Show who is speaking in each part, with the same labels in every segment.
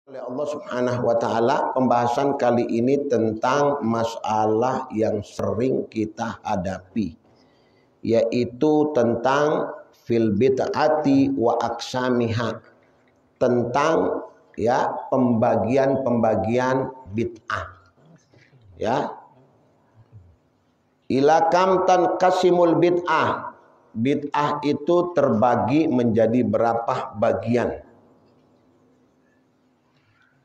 Speaker 1: Oleh Allah Subhanahu wa taala, pembahasan kali ini tentang masalah yang sering kita hadapi, yaitu tentang fil bid'ati wa aqsamiha, tentang ya pembagian-pembagian bid'ah. Ya. Ila kam tanqasimul bid'ah. Bid'ah itu terbagi menjadi berapa bagian?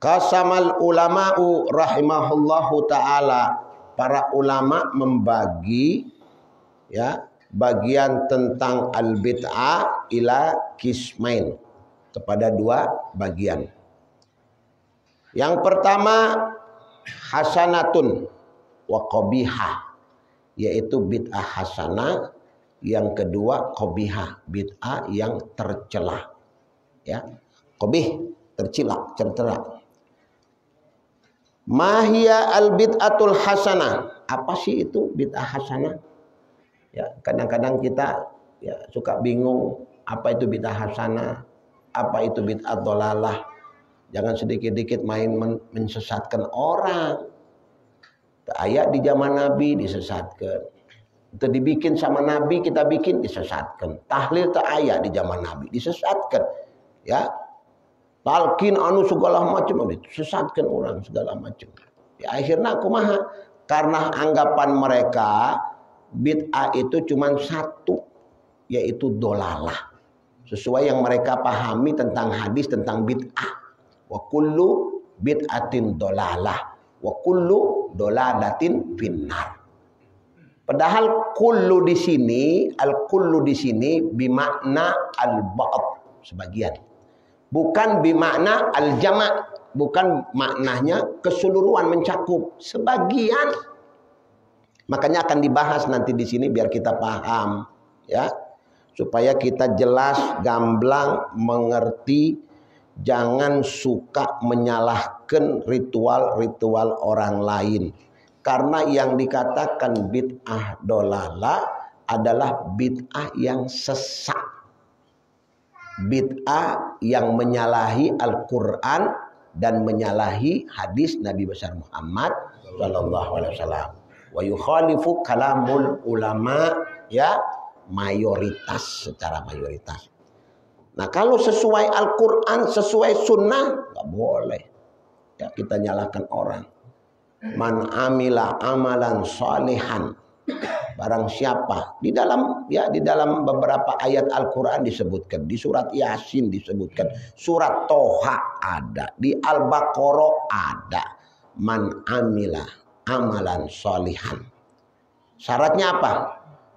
Speaker 1: Qasamal ulama'u rahimahullahu ta'ala, para ulama membagi ya bagian tentang al-bid'ah ila qismain, kepada dua bagian. Yang pertama hasanatun wa qabihah, yaitu bid'ah hasanah. Yang kedua qabihah, bid'ah yang tercela. Ya, qabih, tercela, tercela. Mahia al-bid'atul hasanah. Apa sih itu bid'ah hasanah? Ya, kadang-kadang kita ya suka bingung apa itu bid'ah hasanah, apa itu bid'ah dhalalah. Jangan sedikit-dikit main mensesatkan orang. Ayat di zaman Nabi disesatkan. Itu dibikin sama Nabi, kita bikin disesatkan. Tahlil tak ayat di zaman Nabi disesatkan. Ya. Talqin anu segala macam disesatkan orang segala macam. Ya, akhirnya kumaha? Karena anggapan mereka bid'ah itu cuma satu, yaitu dolalah. Sesuai yang mereka pahami tentang hadis tentang bid'ah. Wa kullu bid'atin dolalah, wa kullu dolalatin finnar. Padahal kullu di sini, al-kullu di sini bimakna al-ba'd, sebagian. Bukan bimakna al-jama', bukan maknanya keseluruhan, mencakup sebagian. Makanya akan dibahas nanti di sini biar kita paham ya, supaya kita jelas, gamblang, mengerti, jangan suka menyalahkan ritual-ritual orang lain. Karena yang dikatakan bid'ah dolalah adalah bid'ah yang sesat. Bid'ah yang menyalahi Al-Quran dan menyalahi hadis Nabi besar Muhammad sallallahu alaihi wasallam. Wa yukhalifu kalamul ulama, ya, mayoritas, secara mayoritas. Nah, kalau sesuai Al-Quran, sesuai sunnah, nggak boleh ya kita nyalahkan orang. Man amila amalan salihan, barang siapa, di dalam beberapa ayat Al-Quran disebutkan, di surat Yasin disebutkan, surat Toha ada, di Al-Baqarah ada, man amila amalan salihan. Syaratnya apa?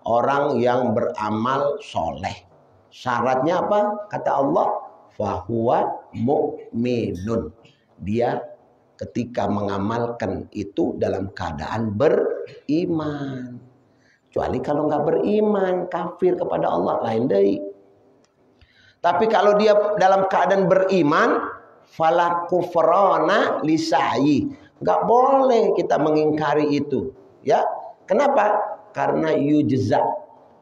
Speaker 1: Orang yang beramal soleh. Syaratnya apa? Kata Allah, fahuwa mu'minun. Dia ketika mengamalkan itu dalam keadaan beriman. Kecuali kalau nggak beriman, kafir kepada Allah, lain deui. Tapi kalau dia dalam keadaan beriman, fala kufrana lisa'i, nggak boleh kita mengingkari itu. Ya, kenapa? Karena yujza,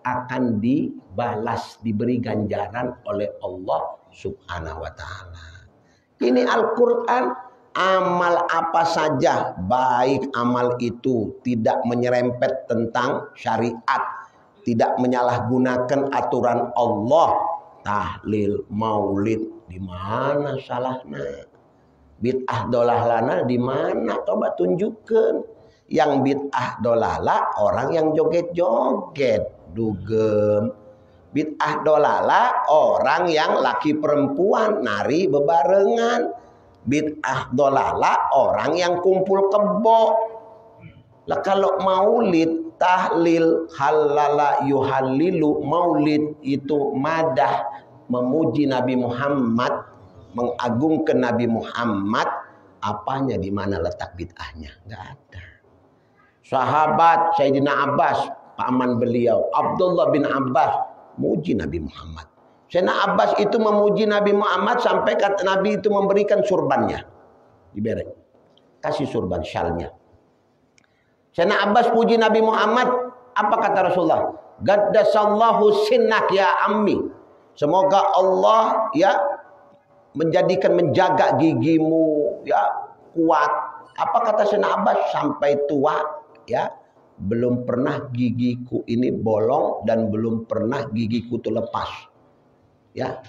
Speaker 1: akan dibalas, diberi ganjaran oleh Allah Subhanahu wa taala. Ini Al-Qur'an. Amal apa saja, baik amal itu tidak menyerempet tentang syariat, tidak menyalahgunakan aturan Allah. Tahlil, maulid, di mana salahnya? Bid'ah dolahlana di mana? Coba tunjukkan. Yang bid'ah dolala orang yang joget-joget, dugem. Bid'ah dolala orang yang laki perempuan nari bebarengan. Bid'ah dolala orang yang kumpul kebo. Lah kalau maulid, tahlil, halala yuhallilu, maulid itu madah, memuji Nabi Muhammad, mengagungkan Nabi Muhammad, apanya, di mana letak bid'ahnya? Enggak ada. Sahabat Sayyidina Abbas, paman beliau Abdullah bin Abbas, muji Nabi Muhammad. Sayyidina Abbas itu memuji Nabi Muhammad sampai kata Nabi itu memberikan surbannya. Diberi. Kasih surban, syalnya. Sayyidina Abbas puji Nabi Muhammad. Apa kata Rasulullah? Gaddasallahu sinnak ya ammi. Semoga Allah ya menjaga gigimu ya kuat. Apa kata Sayyidina Abbas? Sampai tua ya belum pernah gigiku ini bolong dan belum pernah gigiku itu lepas. Ya.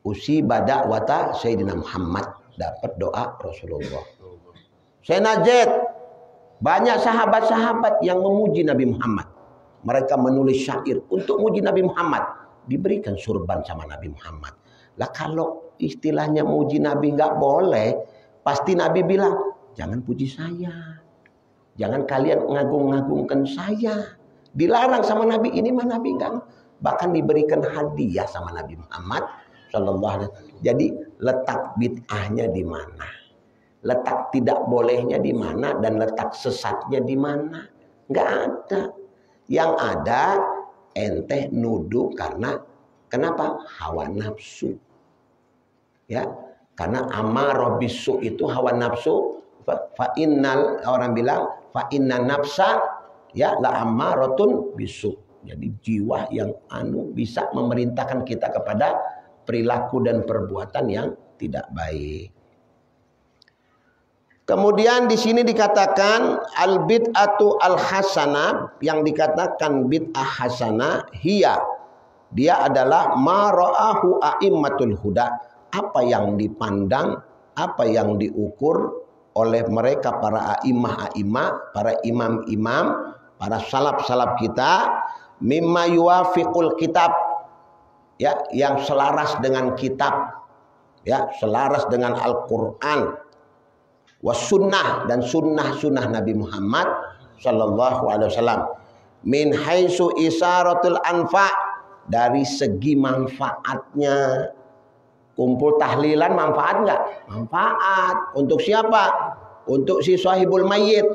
Speaker 1: Usi badak wata Sayyidina Muhammad, dapat doa Rasulullah. Sayyidina Zaid, banyak sahabat-sahabat yang memuji Nabi Muhammad. Mereka menulis syair untuk muji Nabi Muhammad, diberikan surban sama Nabi Muhammad. Lah kalau istilahnya muji Nabi nggak boleh, pasti Nabi bilang, jangan puji saya. Jangan kalian ngagung-ngagungkan saya. Dilarang sama Nabi, ini mah Nabi enggak. Bahkan diberikan hadiah sama Nabi Muhammad sallallahu alaihi wasallam. Jadi letak bid'ahnya di mana? Letak tidak bolehnya di mana dan letak sesatnya di mana? Enggak ada. Yang ada ente nuduh karena kenapa? Hawa nafsu. Ya, karena amarah bisu itu hawa nafsu. Fa innal, orang bilang fa inna nafsa ya la ammaratun bisu. Jadi jiwa yang bisa memerintahkan kita kepada perilaku dan perbuatan yang tidak baik. Kemudian di sini dikatakan al bid'atu al hasanah, yang dikatakan bid'ah hasanah hiya, dia adalah ma ra'ahu a'immatul huda, apa yang dipandang, apa yang diukur oleh mereka para a'imah-a'imah, para imam-imam, para salaf-salaf kita, mimma yuwafiqul kitab, ya, yang selaras dengan kitab, ya, selaras dengan Al-Qur'an, was sunnah, dan sunnah-sunnah Nabi Muhammad sallallahu alaihi wasallam, min haitsu isaratul anfa, dari segi manfaatnya. Kumpul tahlilan manfaat enggak? Manfaat. Untuk siapa? Untuk si sahibul mayyit.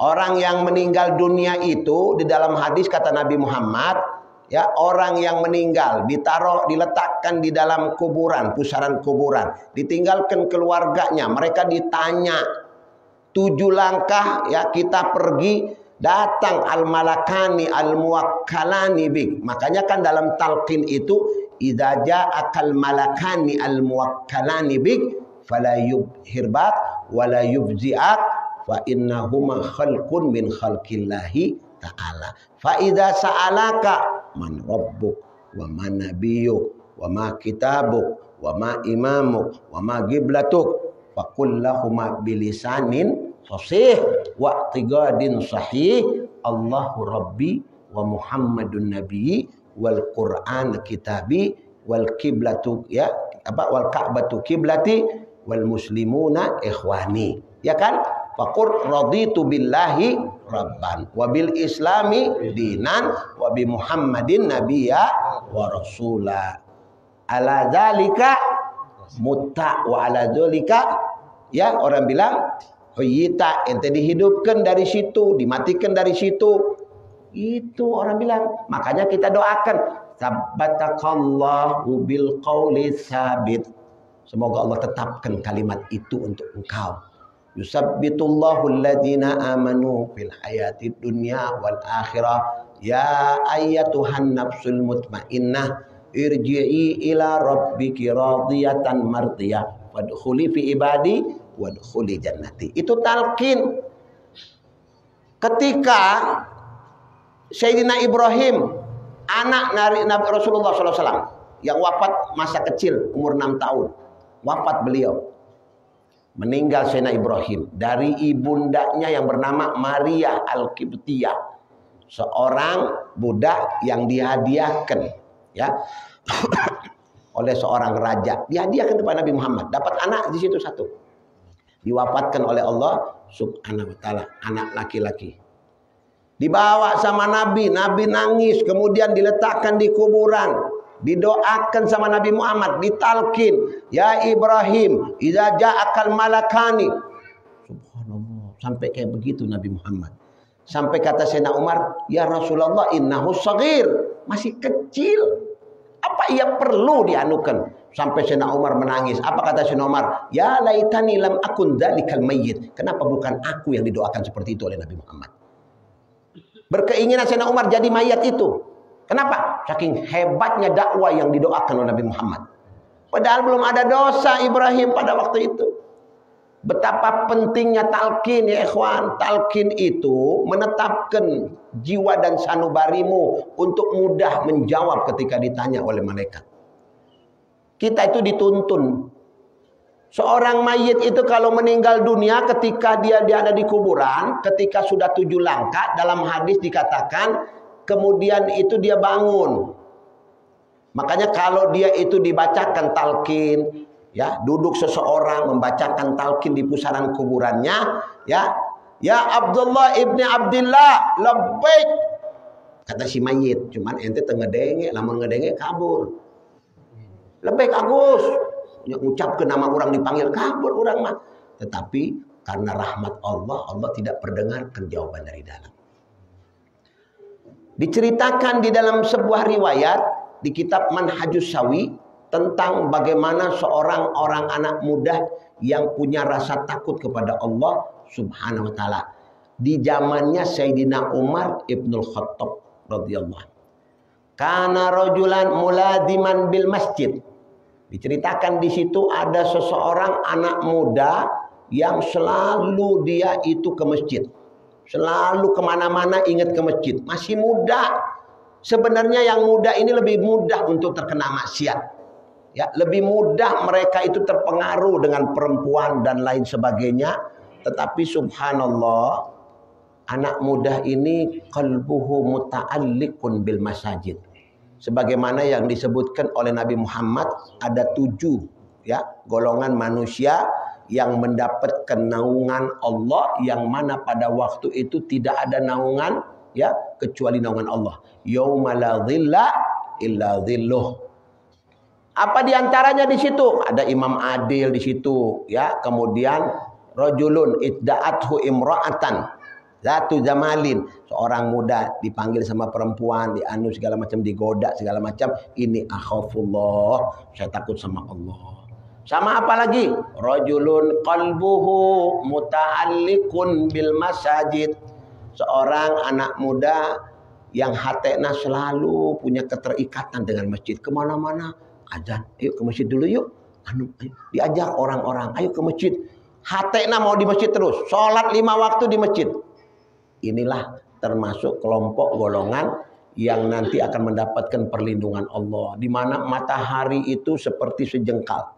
Speaker 1: Orang yang meninggal dunia itu, di dalam hadis kata Nabi Muhammad, ya, orang yang meninggal diletakkan di dalam kuburan, pusaran kuburan, ditinggalkan keluarganya, mereka ditanya 7 langkah, ya, kita pergi, datang al malakani al muwakkalani bik. Makanya kan dalam talqin itu idza ja'akal malakani al muwakkalani bik fala yubhirbak wala yubzi'ak fa innahuma khalqun min khalqillahi ta'ala. Fa idza sa'alaka man rabbuk wa man nabiyyuk wa ma kitabuk wa ma imamuk wa ma qiblatuk fa qul lahumma bilisanin fasih wa tigadin sahih Allahu rabbi wa Muhammadun nabi wal Qur'an kitabi wal kiblatu, ya, apa, wal ka'batu kiblati wal muslimuna ikhwani, ya kan? Faqur raditu billahi rabban wa bil islami dinan wa bi Muhammadin nabiyya wa rasula. Ala dzalika mutta wa ala dzalika, ya, orang bilang huyita, ente dihidupkan dari situ, dimatikan dari situ. Itu orang bilang. Makanya kita doakan, sabbatakallahu bil qauli sabit. Semoga Allah tetapkan kalimat itu untuk engkau. Yusabbitullahu alladhina amanu fil hayatid dunya wal akhirah. Ya ayyatuhan nafsul mutmainnah irji'i ila rabbiki radiyatan mardiyah wadkhuli fi ibadi wadkhuli jannati. Itu talqin. Ketika Sayyidina Ibrahim, anak Nabi Rasulullah SAW, yang wafat masa kecil, umur 6 tahun. Wafat beliau. Meninggal Sayyidina Ibrahim. Dari ibundanya yang bernama Maria Al-Qibtiyah. Seorang budak yang dihadiahkan, ya, oleh seorang raja. Dihadiahkan kepada Nabi Muhammad. Dapat anak di situ satu. Diwafatkan oleh Allah Subhanahu wa ta'ala. Anak laki-laki. Dibawa sama Nabi, Nabi nangis, kemudian diletakkan di kuburan, didoakan sama Nabi Muhammad, ditalkin, ya Ibrahim, idza ja'akal malakani. Subhanallah, sampai kayak begitu Nabi Muhammad. Sampai kata Sayyidina Umar, ya Rasulullah innahu shaghir, masih kecil. Apa ia perlu dianukan? Sampai Sayyidina Umar menangis. Apa kata Sayyidina Umar? Ya laitani lam akun dzalikal mayyit. Kenapa bukan aku yang didoakan seperti itu oleh Nabi Muhammad? Berkeinginan Sayyidina Umar jadi mayat itu. Kenapa? Saking hebatnya dakwah yang didoakan oleh Nabi Muhammad Padahal belum ada dosa Ibrahim pada waktu itu. Betapa pentingnya talqin ya ikhwan. Talqin itu menetapkan jiwa dan sanubarimu untuk mudah menjawab ketika ditanya oleh malaikat. Kita itu dituntun. Seorang mayit itu kalau meninggal dunia ketika dia ada di kuburan, ketika sudah 7 langkah, dalam hadis dikatakan, kemudian itu dia bangun. Makanya kalau dia itu dibacakan talqin, ya, duduk seseorang membacakan talqin di pusaran kuburannya, ya Abdullah ibni Abdillah, labbaik, kata si mayit, cuman ente ngedenge, lamun ngedenge kabur. Labbaik Agus, ya, ucapkan nama orang dipanggil kabur orang mah. Tetapi karena rahmat Allah, Allah tidak perdengarkan jawaban dari dalam. Diceritakan di dalam sebuah riwayat di kitab Manhajus Sawi tentang bagaimana seorang orang anak muda yang punya rasa takut kepada Allah Subhanahu wa taala di zamannya Sayyidina Umar Ibnul Khattab radhiyallahu. Kana rajulan muladiman bil masjid. Diceritakan di situ ada seseorang anak muda yang selalu dia itu ke masjid. Selalu kemana-mana ingat ke masjid. Masih muda. Sebenarnya yang muda ini lebih mudah untuk terkena maksiat. Ya, lebih mudah mereka itu terpengaruh dengan perempuan dan lain sebagainya. Tetapi subhanallah, anak muda ini qalbuhu muta'alliqun bil masajid. Sebagaimana yang disebutkan oleh Nabi Muhammad, ada 7 ya golongan manusia yang mendapatkan naungan Allah, yang mana pada waktu itu tidak ada naungan ya kecuali naungan Allah. Yauma la dhilla illa dhilluh. Apa diantaranya di situ? Ada Imam Adil di situ, ya. Kemudian rajulun idda'athu imra'atan zatu jamalin, seorang muda dipanggil sama perempuan, dianu segala macam, digoda segala macam. Ini akhafullah, saya takut sama Allah. Sama apa lagi? Rajulun qalbuhu muta'alliqun bil masajid. Seorang anak muda yang hatena selalu punya keterikatan dengan masjid. Kemana-mana azan, ayo ke masjid dulu yuk. Ayo. Diajak orang-orang, ayo ke masjid. Hatena mau di masjid terus. Sholat 5 waktu di masjid. Inilah termasuk kelompok golongan yang nanti akan mendapatkan perlindungan Allah. Di mana matahari itu seperti sejengkal.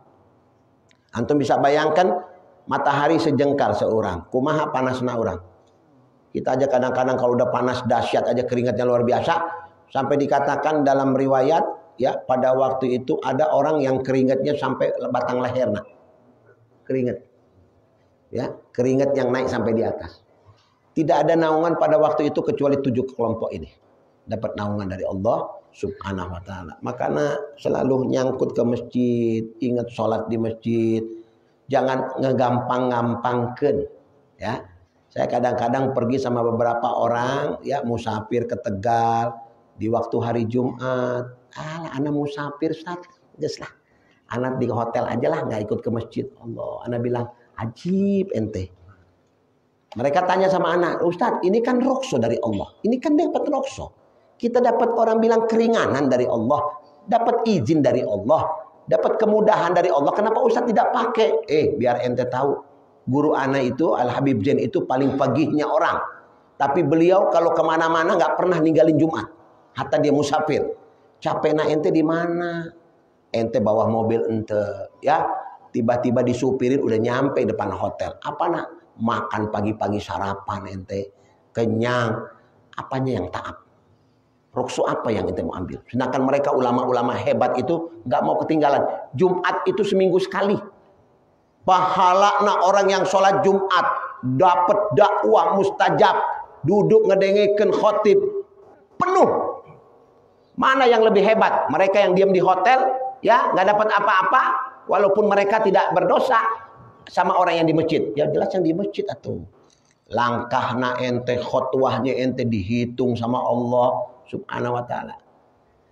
Speaker 1: Antum bisa bayangkan matahari sejengkal seorang. Kumaha panasna orang. Kita aja kadang-kadang kalau udah panas dahsyat aja keringatnya luar biasa. Sampai dikatakan dalam riwayat, ya, pada waktu itu ada orang yang keringatnya sampai batang lehernya. Keringat. Ya, keringat yang naik sampai di atas. Tidak ada naungan pada waktu itu kecuali 7 kelompok ini. Dapat naungan dari Allah Subhanahu wa taala. Makanya selalu nyangkut ke masjid, ingat sholat di masjid. Jangan ngegampang-gampangkeun, ya. Saya kadang-kadang pergi sama beberapa orang, ya, musafir ke Tegal di waktu hari Jumat. Anak musafir, Ustaz. Geus lah. Anak di hotel aja lah, nggak ikut ke masjid. Allah, anak bilang, ajib ente. Mereka tanya sama anak, Ustaz, ini kan rokso dari Allah. Ini kan dapat rokso. Kita dapat orang bilang keringanan dari Allah. Dapat izin dari Allah. Dapat kemudahan dari Allah. Kenapa Ustaz tidak pakai? Biar ente tahu. Guru ana itu, Al-Habib Zain itu paling pagihnya orang. Tapi beliau kalau kemana-mana nggak pernah ninggalin Jumat. Hatta dia musafir. Capekna ente di mana? Ente bawa mobil ente, ya. Tiba-tiba disupirin udah nyampe depan hotel. Apa nak? Makan pagi-pagi sarapan ente. Kenyang. Apanya yang taat? Ruksu apa yang ente mau ambil? Sedangkan mereka ulama-ulama hebat itu nggak mau ketinggalan. Jumat itu seminggu sekali. Pahalana orang yang sholat Jumat dapat dakwah mustajab, duduk ngedengekeun khotib penuh. Mana yang lebih hebat? Mereka yang diam di hotel, ya, nggak dapat apa-apa, walaupun mereka tidak berdosa, sama orang yang di masjid. Ya jelas yang di masjid atuh. Langkahna ente, khotwahnya ente dihitung sama Allah Subhanahu wa taala.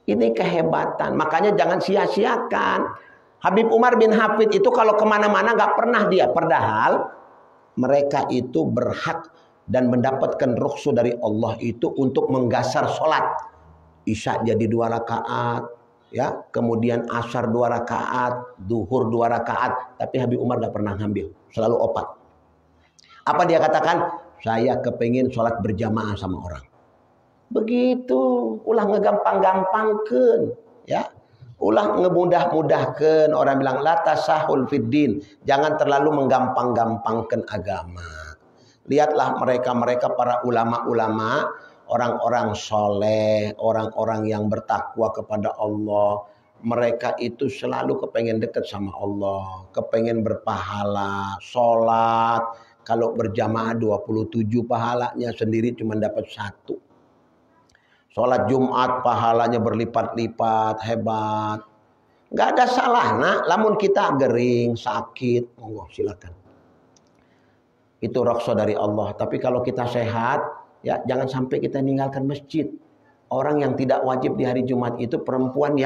Speaker 1: Ini kehebatan. Makanya jangan sia-siakan. Habib Umar bin Hafid itu kalau kemana-mana nggak pernah dia. Padahal mereka itu berhak dan mendapatkan rukhsah dari Allah itu untuk menggasar sholat. Isya jadi 2 rakaat, ya, kemudian asar 2 rakaat, duhur 2 rakaat, tapi Habib Umar gak pernah ngambil, selalu opat. Apa dia katakan? Saya kepengin sholat berjamaah sama orang. Begitu, ulah ngegampang-gampangkeun, ya. Ulah ngemudah-mudahkeun. Orang bilang la tasahul fiddin, jangan terlalu menggampang-gampangkan agama. Lihatlah mereka para ulama-ulama, orang-orang soleh, orang-orang yang bertakwa kepada Allah. Mereka itu selalu kepengen dekat sama Allah, kepengen berpahala, sholat. Kalau berjamaah 27 pahalanya, sendiri cuma dapat 1. Sholat Jumat pahalanya berlipat-lipat, hebat. Nggak ada salah, nak. Lamun kita gering, sakit, monggo silakan. Itu rokso dari Allah. Tapi kalau kita sehat, ya jangan sampai kita meninggalkan masjid. Orang yang tidak wajib di hari Jumat itu perempuan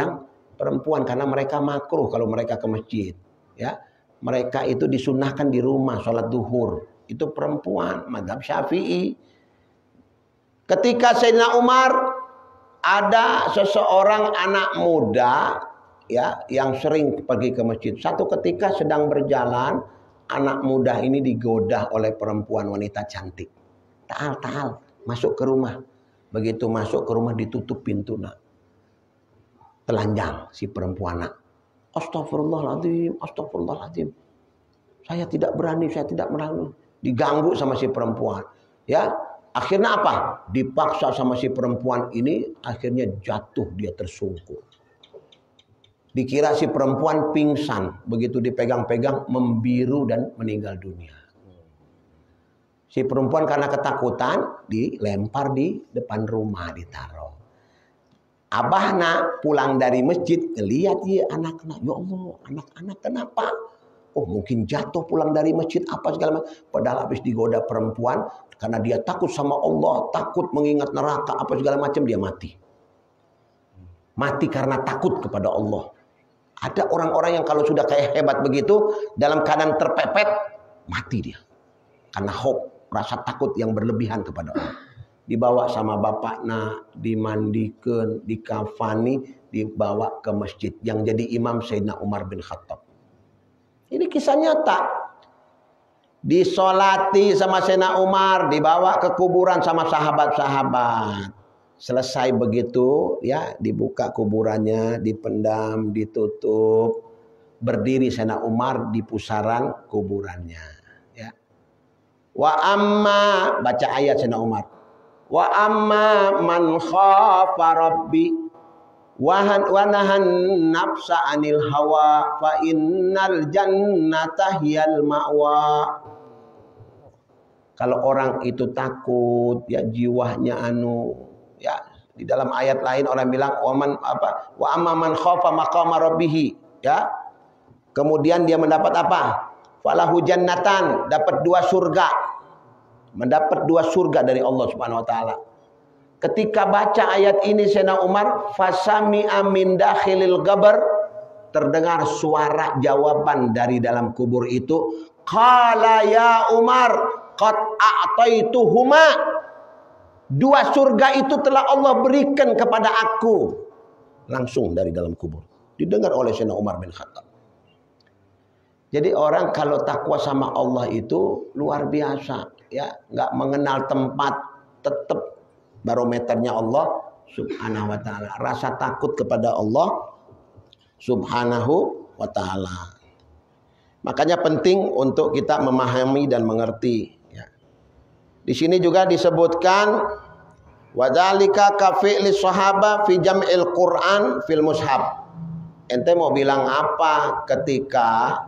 Speaker 1: karena mereka makruh kalau mereka ke masjid. Ya, mereka itu disunahkan di rumah sholat duhur. Itu perempuan, mazhab Syafi'i. Ketika Sayyidina Umar, ada seseorang anak muda, ya, yang sering pergi ke masjid. Satu ketika sedang berjalan, anak muda ini digoda oleh perempuan wanita cantik. Ta'al, masuk ke rumah. Begitu masuk ke rumah ditutup pintu, nak. Telanjang si perempuan, nak. Astagfirullahaladzim. Saya tidak berani. Diganggu sama si perempuan. Ya, akhirnya apa? Dipaksa sama si perempuan ini, akhirnya jatuh, dia tersungkur. Dikira si perempuan pingsan, begitu dipegang-pegang membiru dan meninggal dunia. Si perempuan karena ketakutan dilempar di depan rumah, ditaruh. Abahna pulang dari masjid, ngelihat ya anak-anak, ya Allah, anak-anak kenapa? Oh, mungkin jatuh pulang dari masjid apa segala macam. Padahal habis digoda perempuan karena dia takut sama Allah, takut mengingat neraka apa segala macam, dia mati. Mati karena takut kepada Allah. Ada orang-orang yang kalau sudah kayak hebat begitu, dalam keadaan terpepet, mati dia. Karena hope, rasa takut yang berlebihan kepada Allah. Dibawa sama bapaknya, dimandikan, dikafani, dibawa ke masjid. Yang jadi imam Sayyidina Umar bin Khattab. Ini kisah nyata. Disolati sama Sayyidina Umar, dibawa ke kuburan sama sahabat-sahabat. Selesai begitu, ya, dibuka kuburannya, dipendam, ditutup. Berdiri Sayyidina Umar di pusaran kuburannya, ya. Wa amma, baca ayat Sayyidina Umar. Wa amma man khafa rabbi wa nahan nafsa anil hawa fa innal jannata hiyal ma'wa. Kalau orang itu takut, ya, jiwanya ya, di dalam ayat lain orang bilang wa amma man khafa maqama rabbih, ya. Kemudian dia mendapat apa? Falahu jannatan, dapat 2 surga. Mendapat 2 surga dari Allah Subhanahu wa taala. Ketika baca ayat ini Sayyidina Umar, fasami'a min dakhilil qabr, terdengar suara jawaban dari dalam kubur itu, qala ya Umar qad a'taituhuma. 2 surga itu telah Allah berikan kepada aku. Langsung dari dalam kubur. Didengar oleh Sayyidina Umar bin Khattab. Jadi orang kalau takwa sama Allah itu luar biasa. Ya, nggak mengenal tempat, tetap barometernya Allah Subhanahu wa ta'ala. Rasa takut kepada Allah Subhanahu wa ta'ala. Makanya penting untuk kita memahami dan mengerti. Di sini juga disebutkan wadzalika kafi'li sahaba fi jam'il Qur'an fil mushaf. Ente mau bilang apa ketika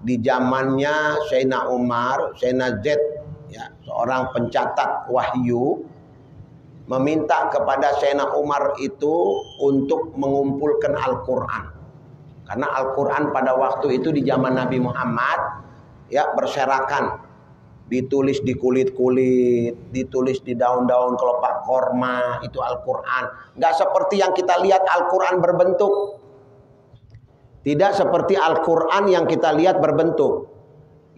Speaker 1: di zamannya Sayyidina Umar, Sayyidina Z, ya, seorang pencatat wahyu, meminta kepada Sayyidina Umar itu untuk mengumpulkan Al-Qur'an. Karena Al-Qur'an pada waktu itu di zaman Nabi Muhammad, ya, berserakan. Ditulis di kulit-kulit, ditulis di daun-daun kelopak korma, itu Al-Quran. Nggak seperti yang kita lihat Al-Quran berbentuk. Tidak seperti Al-Quran yang kita lihat berbentuk.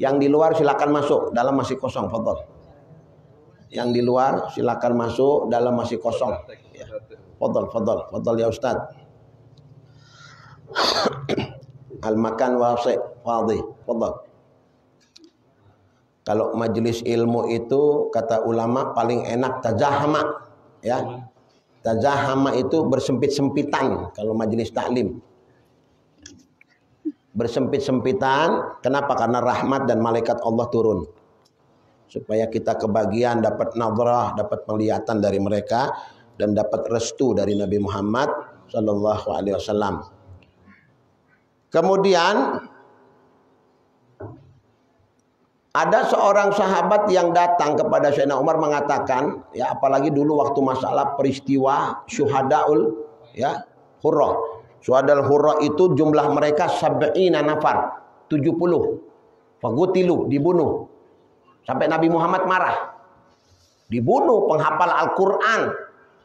Speaker 1: Yang di luar silakan masuk, dalam masih kosong, fadhol. Yang di luar silakan masuk, dalam masih kosong. Ya. Fadhol ya Ustaz. Al-makan wasi' wadih. Fadhal. Kalau majelis ilmu itu kata ulama paling enak tajahama, ya. Tajahama itu bersempit-sempitan kalau majelis taklim. Bersempit-sempitan, kenapa? Karena rahmat dan malaikat Allah turun. Supaya kita kebagian dapat nadrah, dapat penglihatan dari mereka dan dapat restu dari Nabi Muhammad sallallahu alaihi wasallam. Kemudian ada seorang sahabat yang datang kepada Sayyidina Umar mengatakan, ya apalagi dulu waktu masalah peristiwa syuhadaul ya Hurrah. Syuhadaul Hurrah itu jumlah mereka 70 nafar, 70. Fagutilu, dibunuh. Sampai Nabi Muhammad marah. Dibunuh penghafal Al-Qur'an,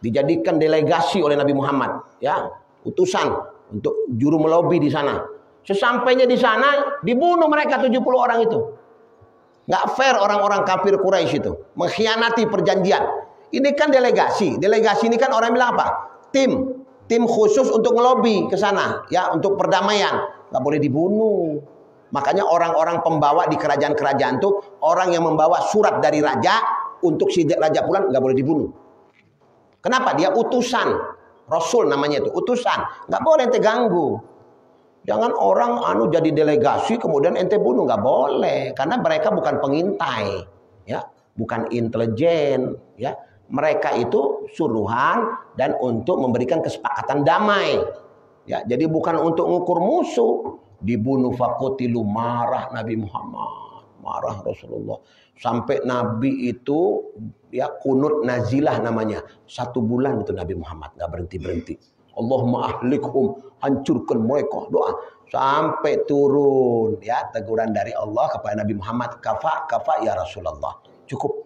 Speaker 1: dijadikan delegasi oleh Nabi Muhammad, ya, utusan untuk juru melobi di sana. Sesampainya di sana dibunuh mereka 70 orang itu. Nggak fair orang-orang kafir Quraisy itu, mengkhianati perjanjian. Ini kan delegasi. Delegasi ini kan orang bilang apa? Tim khusus untuk ngelobi ke sana, ya, untuk perdamaian. Nggak boleh dibunuh. Makanya orang-orang pembawa di kerajaan-kerajaan itu, orang yang membawa surat dari raja untuk si raja pulang nggak boleh dibunuh. Kenapa? Dia utusan, Rasul namanya itu, utusan. Nggak boleh ente ganggu. Jangan orang jadi delegasi kemudian ente bunuh, nggak boleh, karena mereka bukan pengintai, ya, bukan intelijen, ya. Mereka itu suruhan dan untuk memberikan kesepakatan damai, ya. Jadi bukan untuk ngukur musuh. Dibunuh fakutilu, marah Nabi Muhammad, marah Rasulullah, sampai Nabi itu ya kunut nazilah namanya, 1 bulan itu Nabi Muhammad nggak berhenti. Allahumma ahlikhum, hancurkan mereka, doa sampai turun ya teguran dari Allah kepada Nabi Muhammad, kafa ya Rasulullah, cukup.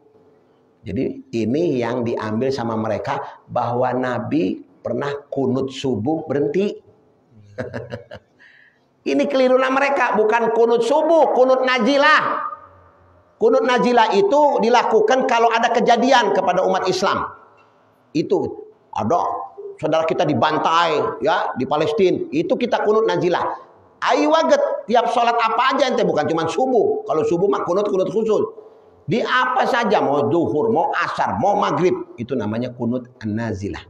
Speaker 1: Jadi ini yang diambil sama mereka, bahwa Nabi pernah kunut subuh berhenti. Ini kelirulah mereka, bukan kunut subuh, kunut najilah. Kunut najilah itu dilakukan kalau ada kejadian kepada umat Islam. Itu ada saudara kita dibantai ya di Palestina, itu kita kunut najilah. Ayo waget tiap sholat apa aja ente, bukan cuma subuh. Kalau subuh mah kunut khusus. Di apa saja, mau zuhur, mau asar, mau maghrib, itu namanya kunut an-nazilah.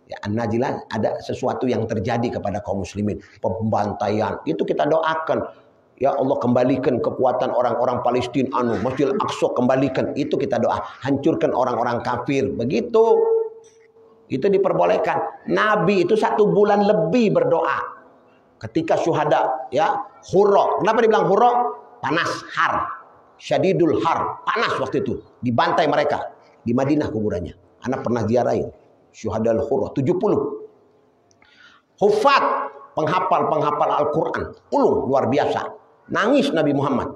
Speaker 1: Ya, an-nazilah ada sesuatu yang terjadi kepada kaum muslimin, pembantaian, itu kita doakan. Ya Allah, kembalikan kekuatan orang-orang Palestina, Masjid Al-Aqsa kembalikan, itu kita doa. Hancurkan orang-orang kafir, begitu. Itu diperbolehkan. Nabi itu 1 bulan lebih berdoa ketika syuhada ya Hurrah. Kenapa dibilang Hurrah? Panas, har, syadidul har, panas waktu itu, dibantai mereka di Madinah kuburannya. Anak pernah ziarahin syuhada Hurrah 70. Hufat, penghafal Al-Quran, luar biasa. Nangis Nabi Muhammad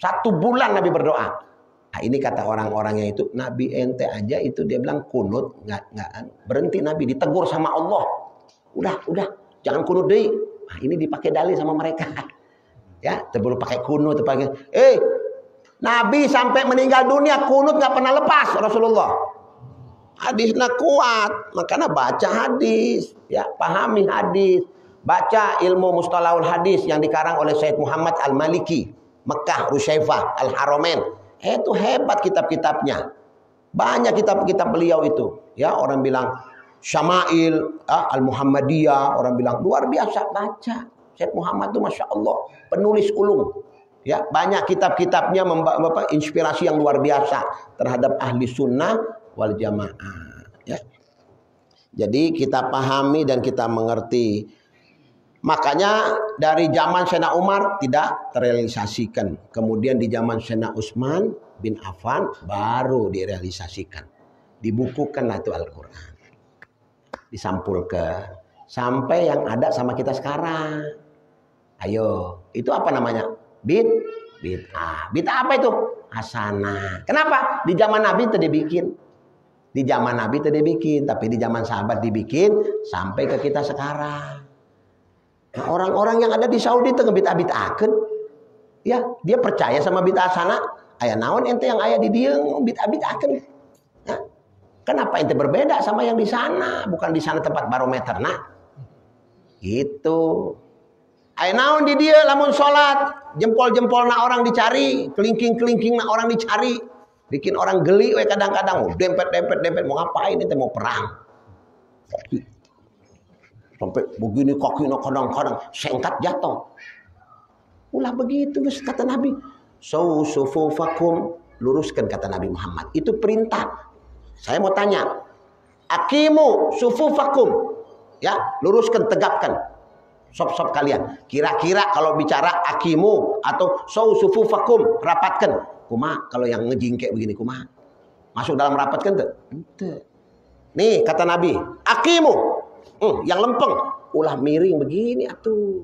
Speaker 1: 1 bulan Nabi berdoa. Nah, ini kata orang-orangnya itu, Nabi ente aja itu dia bilang kunut, nggak berhenti Nabi, ditegur sama Allah. Udah, jangan kunut deh. Nah, ini dipakai dalil sama mereka. Ya, sebelum pakai kunut, pakai, Nabi sampai meninggal dunia kunut nggak pernah lepas Rasulullah. Hadisnya kuat, makanya baca hadis, ya, pahami hadis, baca ilmu mustalahul hadis yang dikarang oleh Sayyid Muhammad Al-Maliki, Mekah, Rusyaifah, Al-Haramain. Itu hebat kitab-kitabnya. Banyak kitab-kitab beliau itu. Ya, orang bilang Syama'il, Al-Muhammadiyah, orang bilang luar biasa, baca. Syekh Muhammad itu Masya Allah, penulis ulung. Ya, banyak kitab-kitabnya membawa inspirasi yang luar biasa terhadap ahli sunnah wal jamaah. Ya. Jadi kita pahami dan kita mengerti. Makanya dari zaman Sayyidina Umar tidak terrealisasikan. Kemudian di zaman Sayyidina Utsman bin Affan baru direalisasikan. Dibukukanlah itu Al-Quran. Disampulkan. Sampai yang ada sama kita sekarang. Ayo, itu apa namanya? Bid'ah. Bid'ah apa itu? Hasanah. Kenapa? Di zaman Nabi itu dibikin. Di zaman Nabi itu dibikin. Tapi di zaman sahabat dibikin sampai ke kita sekarang. Nah, orang-orang yang ada di Saudi itu ngebid'ah-bid'ahkeun. Ya, dia percaya sama bid'ah sana. Aya naon ente yang aya di dieu bid'ah-bid'ahkeun. Nah, kenapa ente berbeda sama yang di sana? Bukan di sana tempat barometer. Nah, Gitu. Ai naon di dia lamun salat, jempol-jempol na orang dicari, kelingking-kelingking na orang dicari. Bikin orang geli we kadang-kadang, dempet mau ngapain itu mau perang. Sampai begini kakinya kadang-kadang sengkat jatuh. Ulah begitu kata Nabi. Sufufakum, luruskan kata Nabi Muhammad. Itu perintah. Saya mau tanya, aqimu sufufakum. Ya, luruskan, tegapkan. Sop-sop kalian. Kira-kira kalau bicara aqimu atau sufufakum, rapatkan. Kumaha kalau yang ngejingkek begini kumaha? Masuk dalam rapat kan tuh? Ente. Nih kata Nabi, aqimu. Yang lempeng, ulah miring begini atuh.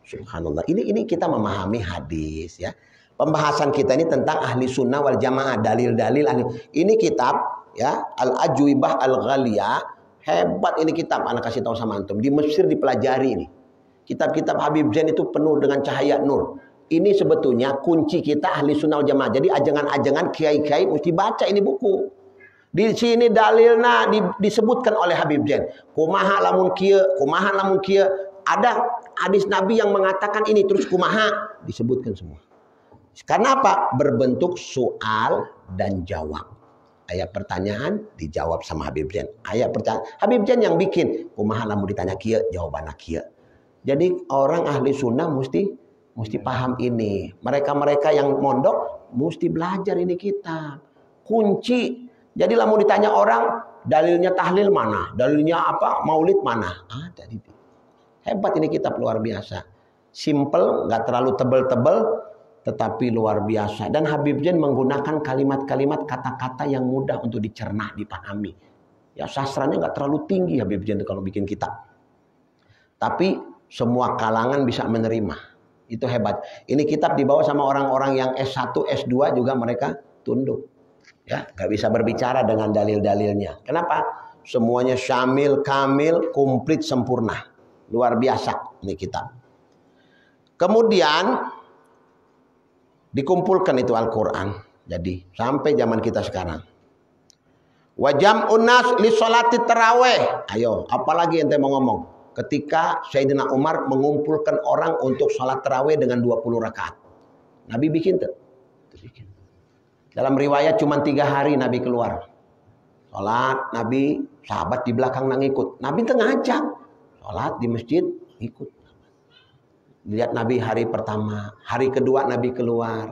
Speaker 1: Subhanallah. Ini kita memahami hadis ya. Pembahasan kita ini tentang ahli sunnah wal jamaah, dalil-dalil ahli. Ini kitab ya, Al-Ajwibah Al-Ghaliyah. Hebat ini kitab, anak kasih tahu sama antum. Di Mesir dipelajari ini. Kitab-kitab Habib Zain itu penuh dengan cahaya nur. Ini sebetulnya kunci kita ahli sunnah wal jamaah. Jadi ajangan-ajangan kiai-kiai mesti baca ini buku. Di sini dalilna disebutkan oleh Habib Zain. Kumaha lamun kieu, kumaha lamun kieu. Ada hadis Nabi yang mengatakan ini terus kumaha disebutkan semua. Karena apa? Berbentuk soal dan jawab. Ayat pertanyaan dijawab sama Habib Zain. Ayat pertanyaan Habib Zain yang bikin. Kumaha lamun ditanya kieu, jawabanna kieu. Jadi orang ahli sunnah mesti paham ini. Mereka-mereka yang mondok mesti belajar ini kitab. Kunci. Jadi lamun ditanya orang, dalilnya tahlil mana? Dalilnya apa? Maulid mana? Ada di sini. Hebat ini kitab luar biasa. Simple, nggak terlalu tebel-tebel, tetapi luar biasa. Dan Habib Zain menggunakan kalimat-kalimat kata-kata yang mudah untuk dicerna, dipahami. Ya sastranya nggak terlalu tinggi Habib Zain kalau bikin kitab. Tapi semua kalangan bisa menerima. Itu hebat. Ini kitab dibawa sama orang-orang yang S1, S2 juga mereka tunduk. Ya, nggak bisa berbicara dengan dalil-dalilnya. Kenapa? Semuanya syamil, kamil, komplit, sempurna. Luar biasa ini kitab. Kemudian dikumpulkan itu Al-Quran. Jadi sampai zaman kita sekarang. Wajam unas li sholati taraweh. Ayo, apalagi ente mau ngomong? Ketika Sayyidina Umar mengumpulkan orang untuk sholat taraweh dengan 20 rakaat. Nabi bikin tuh. Dalam riwayat cuma 3 hari Nabi keluar. Sholat, Nabi, sahabat di belakang nang ikut. Nabi tengah ngajak. Sholat di masjid, ikut. Lihat Nabi hari pertama. Hari kedua Nabi keluar.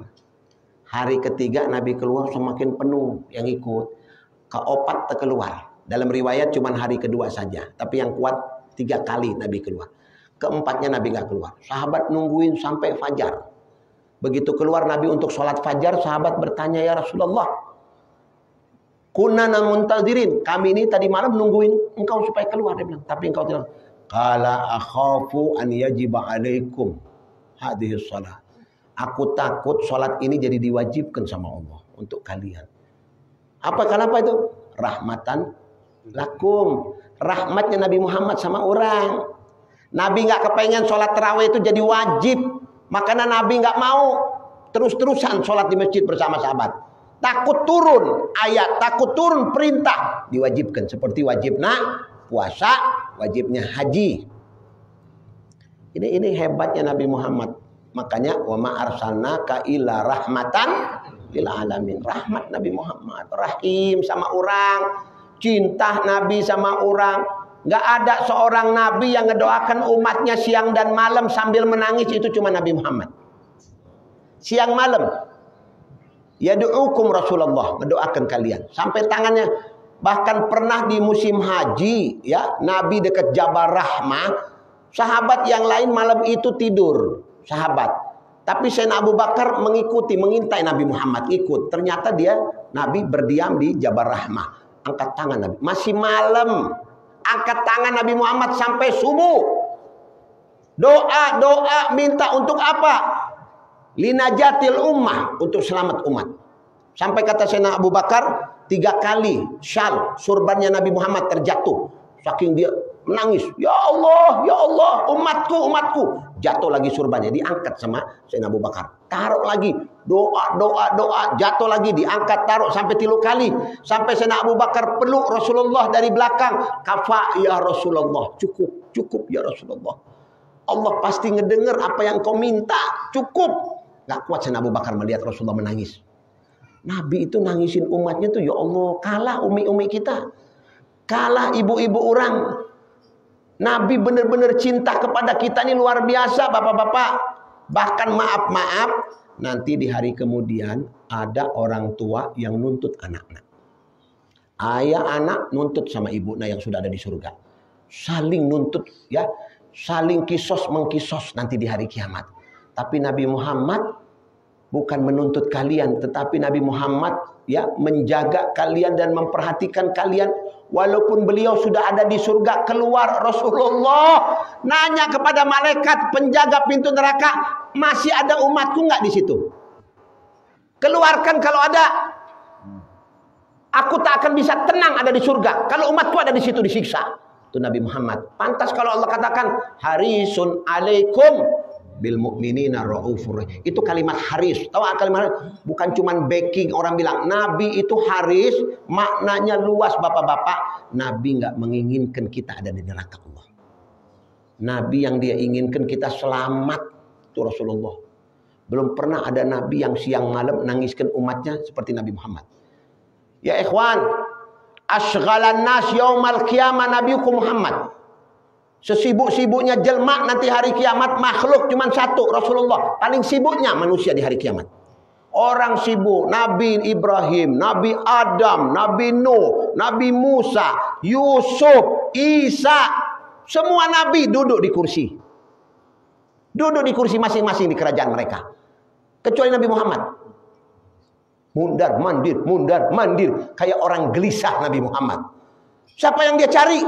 Speaker 1: Hari ketiga Nabi keluar semakin penuh yang ikut. Keopat keluar. Dalam riwayat cuma hari kedua saja. Tapi yang kuat 3 kali Nabi keluar. Keempatnya Nabi nggak keluar. Sahabat nungguin sampai fajar. Begitu keluar Nabi untuk sholat fajar, sahabat bertanya, ya Rasulullah, kunna muntazirin. Kami ini tadi malam nungguin engkau supaya keluar. Dia bilang, tapi engkau tidak. Qala akhafu an yajiba alaikum hadhihi shalah. Aku takut sholat ini jadi diwajibkan sama Allah untuk kalian. Kenapa itu? Rahmatan lakum. Rahmatnya Nabi Muhammad sama orang. Nabi nggak kepengen sholat tarawih itu jadi wajib. Makanya Nabi nggak mau terus-terusan sholat di masjid bersama sahabat. Takut turun ayat, takut turun perintah. Diwajibkan seperti wajibnya puasa, wajibnya haji. Ini hebatnya Nabi Muhammad. Makanya wa ma arsalnaka illa rahmatan lil alamin. Rahmat Nabi Muhammad, rahim sama orang, cinta Nabi sama orang. Gak ada seorang Nabi yang ngedoakan umatnya siang dan malam sambil menangis. Itu cuma Nabi Muhammad. Siang malam. Yadu'ukum Rasulullah. Ngedoakan kalian. Sampai tangannya. Bahkan pernah di musim haji. Ya, Nabi dekat Jabal Rahmah. Sahabat yang lain malam itu tidur. Sahabat. Tapi Sayyidina Abu Bakar mengikuti. Mengintai Nabi Muhammad. Ikut. Ternyata Nabi berdiam di Jabal Rahmah. Angkat tangan Nabi. Masih malam. Angkat tangan Nabi Muhammad sampai subuh. Doa minta untuk apa? Linajatil ummah, untuk selamat umat. Sampai kata Sayyidina Abu Bakar 3 kali syal surbannya Nabi Muhammad terjatuh. Saking dia menangis, ya Allah, umatku. Jatuh lagi surbannya, diangkat sama Sayyidina Abu Bakar. Taruh lagi, doa, jatuh lagi, diangkat, taruh sampai 3 kali. Sampai Sayyidina Abu Bakar peluk Rasulullah dari belakang. Kafa ya Rasulullah, cukup. cukup ya Rasulullah. Allah pasti ngedengar apa yang kau minta, cukup. Gak kuat Sayyidina Abu Bakar melihat Rasulullah menangis. Nabi itu nangisin umatnya tuh, ya Allah, kalah umi-umi kita. Kalah ibu-ibu orang. Nabi benar-benar cinta kepada kita ini luar biasa, bapak-bapak. Bahkan maaf-maaf, nanti di hari kemudian ada orang tua yang nuntut anak-anak. Ayah anak nuntut sama ibunya yang sudah ada di surga. Saling nuntut, ya, saling kisos mengkisos nanti di hari kiamat. Tapi Nabi Muhammad bukan menuntut kalian, tetapi Nabi Muhammad ya menjaga kalian dan memperhatikan kalian. Walaupun beliau sudah ada di surga, keluar Rasulullah nanya kepada malaikat penjaga pintu neraka, masih ada umatku nggak di situ? Keluarkan kalau ada. Aku tak akan bisa tenang ada di surga kalau umatku ada di situ disiksa. Itu Nabi Muhammad. Pantas kalau Allah katakan harisun alaikum bil mu'minina raufur. Itu kalimat haris. Tahu kalimat bukan cuman backing orang bilang Nabi itu haris, maknanya luas bapak-bapak. Nabi nggak menginginkan kita ada di neraka Allah. Nabi yang dia inginkan kita selamat itu Rasulullah. Belum pernah ada nabi yang siang malam nangiskan umatnya seperti Nabi Muhammad. Ya ikhwan, asghalan nas yaumal qiyamah nabiyukum Muhammad. Sesibuk-sibuknya jelma nanti hari kiamat makhluk cuma satu, Rasulullah. Paling sibuknya manusia di hari kiamat. Orang sibuk, Nabi Ibrahim, Nabi Adam, Nabi Nuh, Nabi Musa, Yusuf, Isa. Semua nabi duduk di kursi. Duduk di kursi masing-masing di kerajaan mereka. Kecuali Nabi Muhammad. Mundar mandir kayak orang gelisah Nabi Muhammad. Siapa yang dia cari?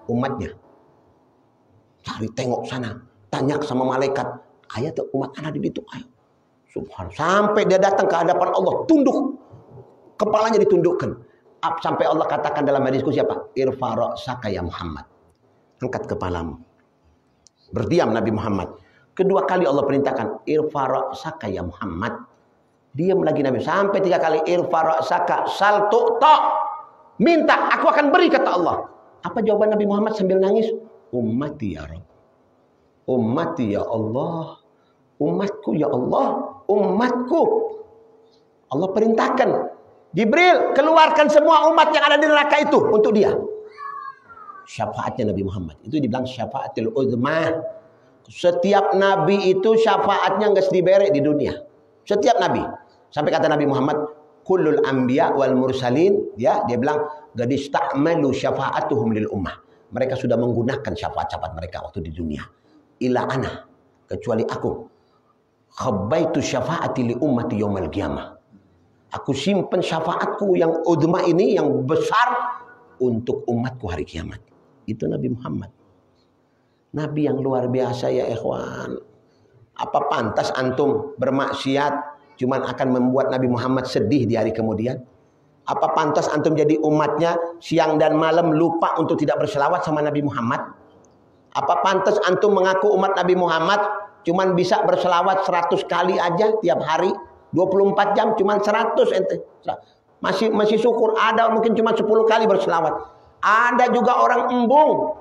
Speaker 1: Umatnya. Cari tengok sana, tanya sama malaikat, ayat umat anak di situ, ayo. Subhanallah. Sampai dia datang ke hadapan Allah, tunduk. Kepalanya ditundukkan. Sampai Allah katakan dalam hadisku siapa? Irfa ra'saka ya Muhammad. Angkat kepalamu. Berdiam Nabi Muhammad. Kedua kali Allah perintahkan, irfa ra'saka ya Muhammad. Diam lagi Nabi sampai 3 kali irfa ra'saka sal tu'ta. Minta, aku akan beri kata Allah. Apa jawaban Nabi Muhammad sambil nangis? Ummati ya Rabb. Ummati ya Allah. Umatku ya Allah. Umatku. Allah perintahkan. Jibril, keluarkan semua umat yang ada di neraka itu untuk dia. Syafaatnya Nabi Muhammad. Itu dibilang syafaatil uzma. Setiap nabi itu syafaatnya enggak diberi di dunia. Setiap nabi. Sampai kata Nabi Muhammad, kullul anbiya wal mursalin, ya, dia bilang gadista'malu syafa'atuhum lil ummah. Mereka sudah menggunakan syafaat-syafaat mereka waktu di dunia. Ila ana, kecuali aku. Khabbaitu syafa'ati li ummati yaumal qiyamah. Aku simpan syafaatku yang udma ini, yang besar untuk umatku hari kiamat. Itu Nabi Muhammad. Nabi yang luar biasa ya ikhwan. Apa pantas antum bermaksiat cuman akan membuat Nabi Muhammad sedih di hari kemudian? Apa pantas antum jadi umatnya siang dan malam lupa untuk tidak berselawat sama Nabi Muhammad? Apa pantas antum mengaku umat Nabi Muhammad cuman bisa berselawat 100 kali aja tiap hari, 24 jam cuman 100 ente. Masih syukur, ada mungkin cuma 10 kali berselawat. Ada juga orang embung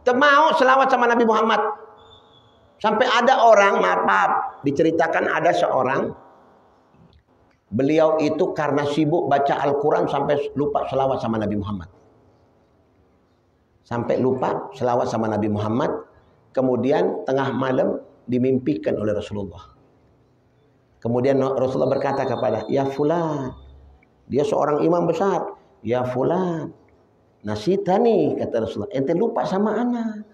Speaker 1: mau selawat sama Nabi Muhammad. Sampai ada orang, maaf, diceritakan ada seorang, beliau itu karena sibuk baca Al-Quran sampai lupa selawat sama Nabi Muhammad. Sampai lupa selawat sama Nabi Muhammad. Kemudian tengah malam dimimpikan oleh Rasulullah. Kemudian Rasulullah berkata kepada, ya fulan. Dia seorang imam besar. Ya fulan. Nasitani, kata Rasulullah. Ente lupa sama ana.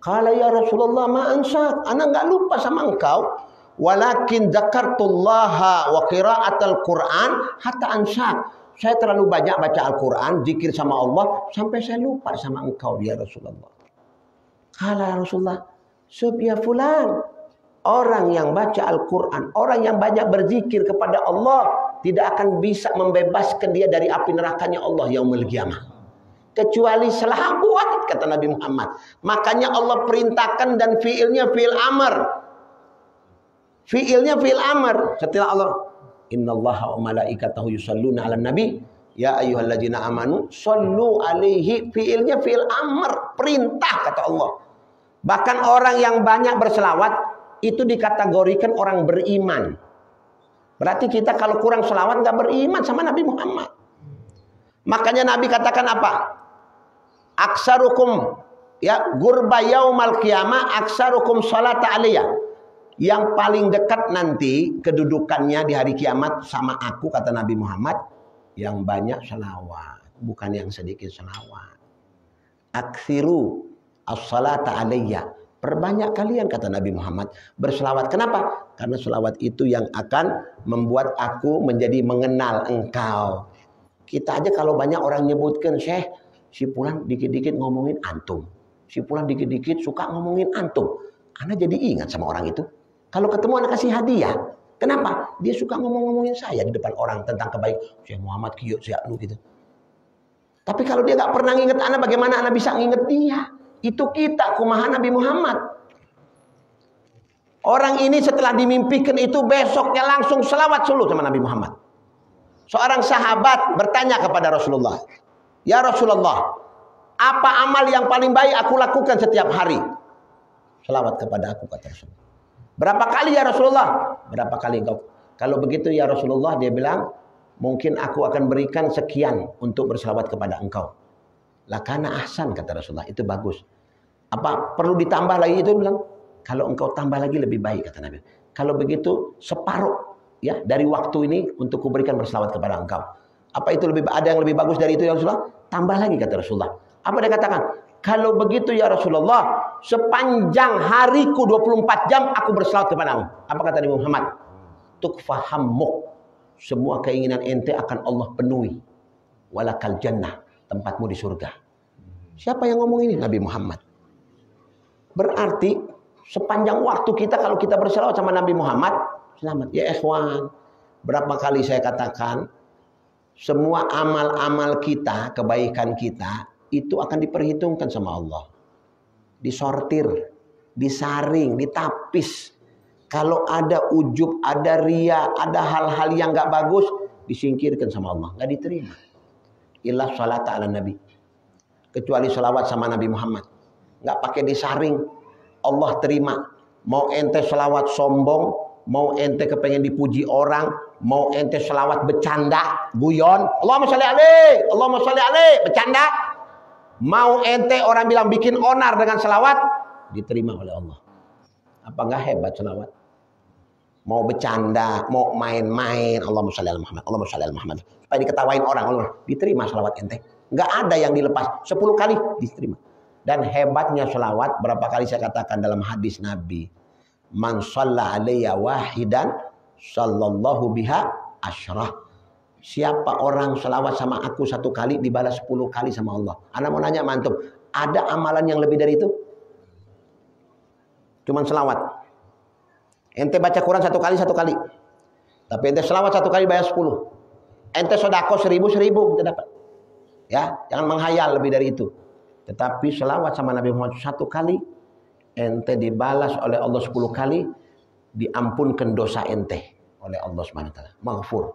Speaker 1: Kala ya Rasulullah ma ansat. Ana enggak lupa sama engkau. Walakin zakartullaha wa qiraatal Quran hatta ansat. Saya terlalu banyak baca Al-Quran, zikir sama Allah sampai saya lupa sama engkau ya Rasulullah. Kala Rasulullah, subya fulan. Orang yang baca Al-Quran, orang yang banyak berzikir kepada Allah tidak akan bisa membebaskan dia dari api nerakanya Allah yaumul qiyamah. Kecuali selawat, kata Nabi Muhammad. Makanya Allah perintahkan dan fiilnya fiil amr. Fiilnya fiil amr. Setelah Allah, innallaha wa malaikatahu yusalluna 'alan nabi ya ayyuhalladzina amanu sallu alaihi. Fiilnya fiil amr, perintah kata Allah. Bahkan orang yang banyak berselawat itu dikategorikan orang beriman. Berarti kita kalau kurang selawat nggak beriman sama Nabi Muhammad. Makanya Nabi katakan apa? Aksarukum ya gurba yaumal qiyamah aksarukum salata alaiya. Yang paling dekat nanti kedudukannya di hari kiamat sama aku, kata Nabi Muhammad, yang banyak selawat, bukan yang sedikit selawat. Aksiru as-salata alayya. Perbanyak kalian, kata Nabi Muhammad, berselawat. Kenapa? Karena selawat itu yang akan membuat aku menjadi mengenal engkau. Kita aja kalau banyak orang nyebutkan, Syekh, si Fulan dikit-dikit ngomongin antum. Si Fulan dikit-dikit suka ngomongin antum. Karena jadi ingat sama orang itu. Kalau ketemu anak kasih hadiah. Kenapa? Dia suka ngomong-ngomongin saya di depan orang tentang kebaikan. Syekh Muhammad Kiyuk, Syekh lu gitu. Tapi kalau dia gak pernah nginget anak, bagaimana anak bisa nginget dia? Itu kita, kumaha Nabi Muhammad. Orang ini setelah dimimpikan itu besoknya langsung selawat sulu sama Nabi Muhammad. Seorang sahabat bertanya kepada Rasulullah. Ya Rasulullah, apa amal yang paling baik aku lakukan setiap hari? Selawat kepada aku, kata Rasulullah. Berapa kali ya Rasulullah? Berapa kali engkau? Kalau begitu ya Rasulullah, dia bilang, mungkin aku akan berikan sekian untuk berselawat kepada engkau. Lah karena ahsan, kata Rasulullah, itu bagus. Apa perlu ditambah lagi? Itu bilang, kalau engkau tambah lagi lebih baik, kata Nabi. Kalau begitu separuh ya dari waktu ini untuk kuberikan berselawat kepada engkau. Apa itu lebih, ada yang lebih bagus dari itu ya Rasulullah? Tambah lagi, kata Rasulullah. Apa dia katakan? Kalau begitu ya Rasulullah, sepanjang hariku 24 jam aku berselawat kepadamu. Apa kata Nabi Muhammad? Tukfahammuk. Semua keinginan ente akan Allah penuhi. Walakal jannah, tempatmu di surga. Siapa yang ngomong ini? Nabi Muhammad. Berarti sepanjang waktu kita kalau kita berselawat sama Nabi Muhammad, selamat. Ya ikhwan, berapa kali saya katakan, semua amal-amal kita, kebaikan kita, itu akan diperhitungkan sama Allah. Disortir, disaring, ditapis. Kalau ada ujub, ada ria, ada hal-hal yang gak bagus, disingkirkan sama Allah. Gak diterima. Illa salata ala Nabi. Kecuali salawat sama Nabi Muhammad. Gak pakai disaring. Allah terima. Mau ente salawat sombong, mau ente kepengen dipuji orang, mau ente salawat bercanda, guyon. Allahumma sholli alaih, Allahumma sholli alaih, bercanda. Mau ente orang bilang bikin onar dengan selawat, diterima oleh Allah. Apa enggak hebat selawat? Mau bercanda, mau main-main, Allahumma sholli ala Muhammad, Allahumma sholli ala Muhammad. Supaya diketawain orang, Allah diterima selawat ente. Enggak ada yang dilepas, 10 kali diterima. Dan hebatnya selawat, berapa kali saya katakan dalam hadis Nabi, man shalla alayya wahidan sallallahu biha asyrah. Siapa orang selawat sama aku 1 kali dibalas 10 kali sama Allah. Ana mau nanya mantum, ada amalan yang lebih dari itu? Cuman selawat. Ente baca Quran 1 kali 1 kali. Tapi ente selawat 1 kali bayar 10. Ente sodako 1000 kita dapat. Ya, jangan menghayal lebih dari itu. Tetapi selawat sama Nabi Muhammad 1 kali, ente dibalas oleh Allah 10 kali, diampunkan dosa ente oleh Allah Subhanahu wa taala. Maghfur.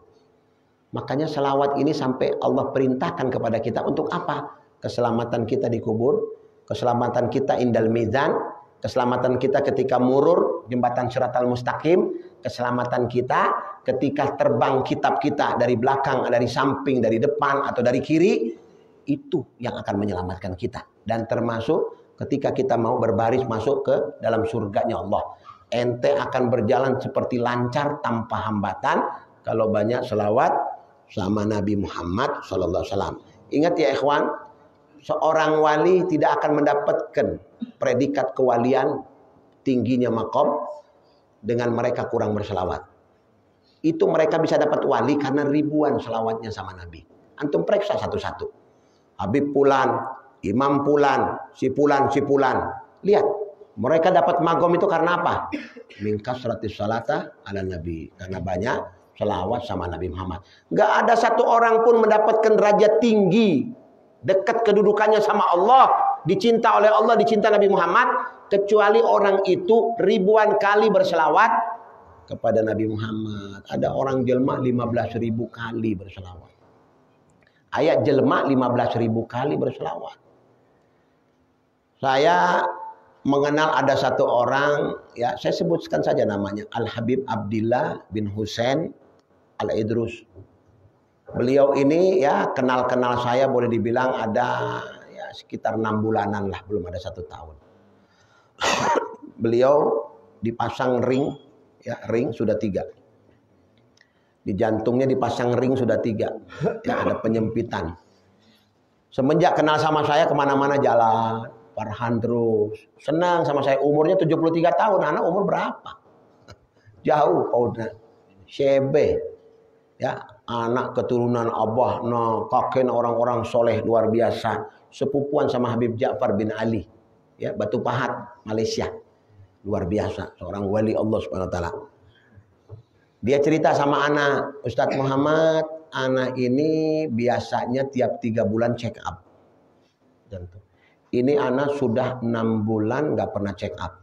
Speaker 1: Makanya selawat ini sampai Allah perintahkan kepada kita untuk apa? Keselamatan kita di kubur, keselamatan kita indal mizan, keselamatan kita ketika murur jembatan Shiratal Mustaqim, keselamatan kita ketika terbang kitab kita dari belakang, dari samping, dari depan atau dari kiri, itu yang akan menyelamatkan kita. Dan termasuk ketika kita mau berbaris masuk ke dalam surganya Allah. Ente akan berjalan seperti lancar tanpa hambatan kalau banyak selawat sama Nabi Muhammad SAW. Ingat ya ikhwan, seorang wali tidak akan mendapatkan predikat kewalian tingginya maqam dengan mereka kurang berselawat. Itu mereka bisa dapat wali karena ribuan selawatnya sama Nabi. Antum periksa satu-satu. Habib Pulan, Imam Pulan, si Pulan. Lihat, mereka dapat maqam itu karena apa? Min kasratis salata ala Nabi. Karena banyak selawat sama Nabi Muhammad. Gak ada satu orang pun mendapatkan derajat tinggi, dekat kedudukannya sama Allah, dicinta oleh Allah, dicinta Nabi Muhammad, kecuali orang itu ribuan kali berselawat kepada Nabi Muhammad. Ada orang jelma 15.000 kali berselawat. Ayat jelma 15.000 kali berselawat. Saya mengenal ada satu orang, ya saya sebutkan saja namanya, Al Habib Abdillah bin Husain Al Idrus. Beliau ini ya kenal saya boleh dibilang ada ya sekitar 6 bulanan lah, belum ada 1 tahun. Beliau dipasang ring, ya ring sudah 3. Di jantungnya dipasang ring sudah 3, ya ada penyempitan. Semenjak kenal sama saya kemana-mana jalan, Farhan terus senang sama saya. Umurnya 73 tahun, anak umur berapa? Jauh, udah Syebe, ya anak keturunan abah, kakek orang-orang soleh luar biasa, sepupuan sama Habib Ja'far bin Ali, ya Batu Pahat, Malaysia, luar biasa, seorang wali Allah Subhanahu Wa Taala. Dia cerita sama anak, Ustadz Muhammad, anak ini biasanya tiap 3 bulan check up jantung. Ini anak sudah 6 bulan nggak pernah check up.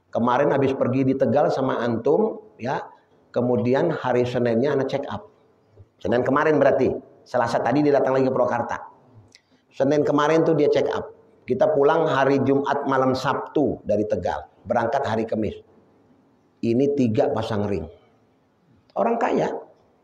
Speaker 1: Kemarin habis pergi di Tegal sama antum, ya, kemudian hari Seninnya anak check up. Senin kemarin berarti, Selasa tadi dia datang lagi ke Purwakarta. Senin kemarin tuh dia check up. Kita pulang hari Jumat malam Sabtu dari Tegal, berangkat hari Kamis. Ini 3 pasang ring. Orang kaya,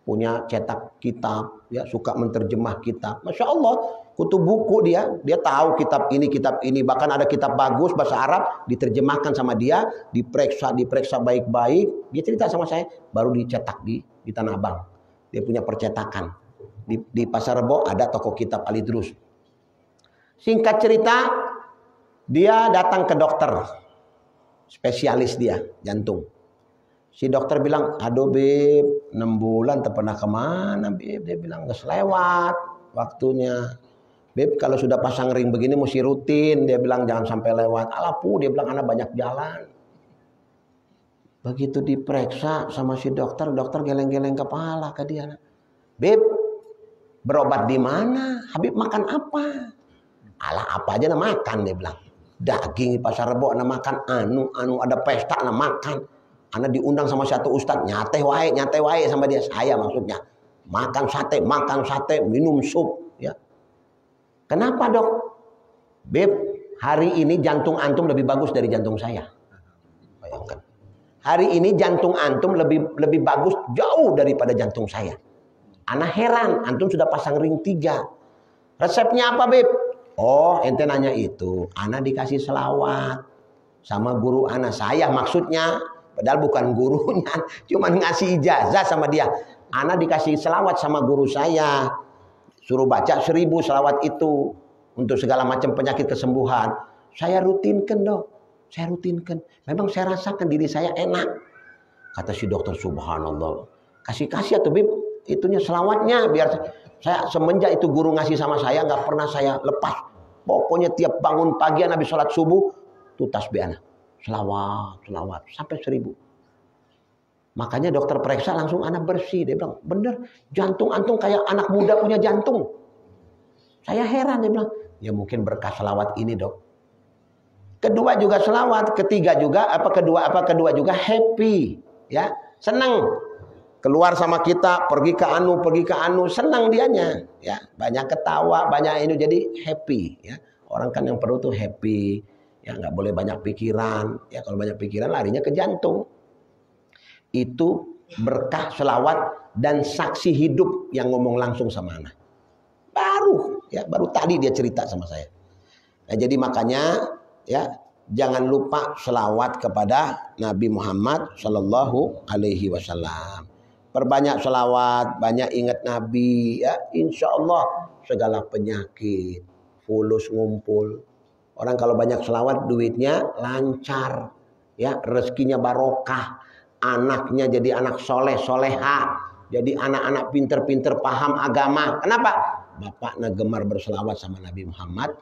Speaker 1: punya cetak kitab, ya suka menterjemah kitab. Masya Allah, kutu buku dia tahu kitab ini, bahkan ada kitab bagus bahasa Arab diterjemahkan sama dia, diperiksa baik-baik. Dia cerita sama saya, baru dicetak di Tanah Abang. Dia punya percetakan. Di Pasar Rebo ada toko kitab Al Idrus. Singkat cerita, dia datang ke dokter, spesialis dia, jantung. Si dokter bilang, aduh Beb, 6 bulan tak pernah kemana Beb. Dia bilang, gak selewat waktunya. Beb, kalau sudah pasang ring begini mesti rutin. Dia bilang, jangan sampai lewat. Alapu, dia bilang, anak banyak jalan. Begitu diperiksa sama si dokter geleng-geleng kepala ke dia. Beb, berobat di mana? Habib makan apa? Alah, apa aja nak makan, dia bilang. Daging di Pasar Rebo nak makan, anu ada pesta nak makan. Anak diundang sama satu ustadz, nyate wae sama dia. Saya maksudnya. Makan sate, minum sup. Ya. Kenapa dok? Beb, hari ini jantung antum lebih bagus dari jantung saya. Bayangkan. Hari ini jantung antum lebih bagus jauh daripada jantung saya. Anak heran, antum sudah pasang ring 3. Resepnya apa Beb? Oh, ente nanya itu. Anak dikasih selawat sama guru anak saya maksudnya. Padahal bukan gurunya, cuman ngasih ijazah sama dia. Anak dikasih selawat sama guru saya. Suruh baca 1000 selawat itu. Untuk segala macam penyakit kesembuhan. Saya rutinkan dok. Saya rutinkan. Memang saya rasakan diri saya enak. Kata si dokter, subhanallah. Kasih atau Bib, itunya selawatnya. Biar saya semenjak itu guru ngasih sama saya, nggak pernah saya lepas. Pokoknya tiap bangun pagi habis sholat subuh, tuh tasbih anak. Selawat sampai 1000. Makanya dokter periksa langsung anak bersih. Dia bilang, bener jantung antum kayak anak muda punya jantung. Saya heran, dia bilang, ya mungkin berkah selawat ini dok. Kedua juga selawat, ketiga juga kedua juga happy, ya senang. Keluar sama kita, pergi ke anu, senang dianya, ya banyak ketawa, banyak ini jadi happy, ya orang kan yang perlu tuh happy. Ya nggak boleh banyak pikiran. Ya kalau banyak pikiran larinya ke jantung. Itu berkah selawat dan saksi hidup yang ngomong langsung sama anak. Baru tadi dia cerita sama saya. Nah, jadi makanya ya jangan lupa selawat kepada Nabi Muhammad Sallallahu Alaihi Wasallam. Perbanyak selawat, banyak ingat Nabi. Ya insya Allah segala penyakit fulus ngumpul. Orang kalau banyak selawat duitnya lancar, ya rezekinya barokah, anaknya jadi anak soleh soleha, jadi anak-anak pinter-pinter paham agama. Kenapa? Bapaknya gemar berselawat sama Nabi Muhammad.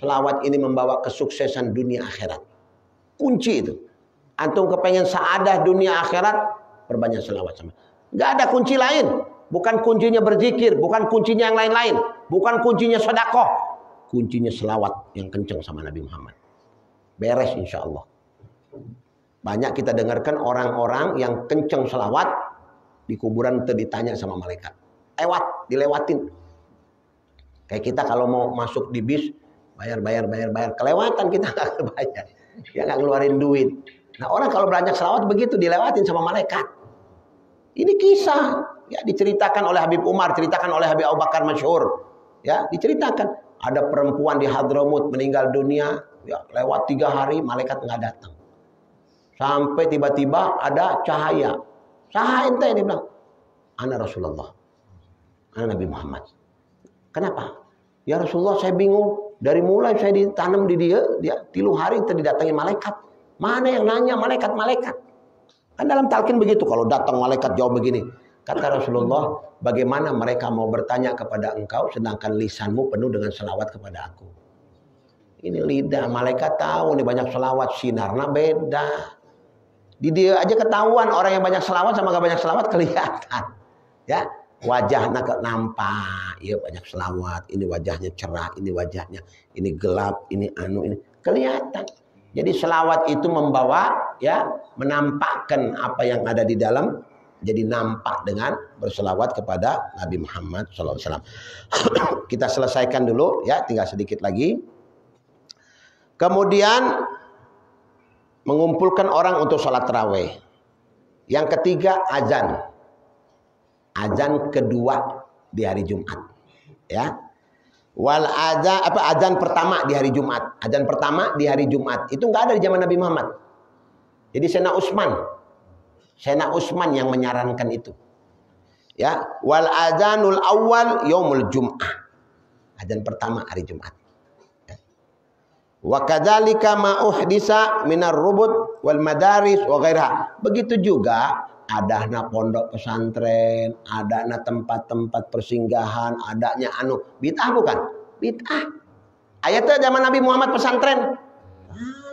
Speaker 1: Selawat ini membawa kesuksesan dunia akhirat. Kunci itu. Antum kepengen saadah dunia akhirat, perbanyak selawat sama. Gak ada kunci lain. Bukan kuncinya berzikir, bukan kuncinya yang lain-lain, bukan kuncinya sedekah. Kuncinya selawat yang kenceng sama Nabi Muhammad. Beres insya Allah. Banyak kita dengarkan orang-orang yang kenceng selawat di kuburan ditanya sama malaikat. Dilewatin. Kayak kita kalau mau masuk di bis, bayar. Kelewatan kita nggak bayar. Ya nggak ngeluarin duit. Nah orang kalau banyak selawat begitu dilewatin sama malaikat. Ini kisah ya diceritakan oleh Habib Umar, ceritakan oleh Habib Abu Bakar masyhur. Ya diceritakan ada perempuan di Hadramut meninggal dunia. Ya lewat 3 hari malaikat nggak datang. Sampai tiba-tiba ada cahaya. Cahaya ente dia bilang, ana Rasulullah, ana Nabi Muhammad. Kenapa? Ya Rasulullah saya bingung. Dari mulai saya ditanam di dia 3 hari itu didatangi malaikat. Mana yang nanya malaikat-malaikat? Kan dalam talqin begitu, kalau datang malaikat jawab begini. Kata Rasulullah, bagaimana mereka mau bertanya kepada engkau sedangkan lisanmu penuh dengan selawat kepada aku. Ini lidah, malaikat tahu nih banyak selawat, sinarna beda. Di dia aja ketahuan orang yang banyak selawat sama gak banyak selawat kelihatan. Ya, wajahnya nampak, ya banyak selawat, ini wajahnya cerah, ini wajahnya, ini gelap, ini ini kelihatan. Jadi selawat itu membawa, ya, menampakkan apa yang ada di dalam, jadi nampak dengan berselawat kepada Nabi Muhammad SAW. Kita selesaikan dulu, ya, tinggal sedikit lagi. Kemudian mengumpulkan orang untuk sholat tarawih. Yang ketiga azan. Azan kedua di hari Jumat, ya. Azan pertama di hari Jumat. Azan pertama di hari Jumat itu nggak ada di zaman Nabi Muhammad. Jadi Sayyidina Utsman yang menyarankan itu. Ya, wal azanul awal yaumul Jum'ah. Azan pertama hari Jumat. Wa kadzalika ma uhdisa minar rubut wal madaris wa ghairiha. Begitu juga adanya pondok pesantren, adanya tempat-tempat persinggahan, adanya bid'ah bukan? Bid'ah. Ayatnya zaman Nabi Muhammad pesantren.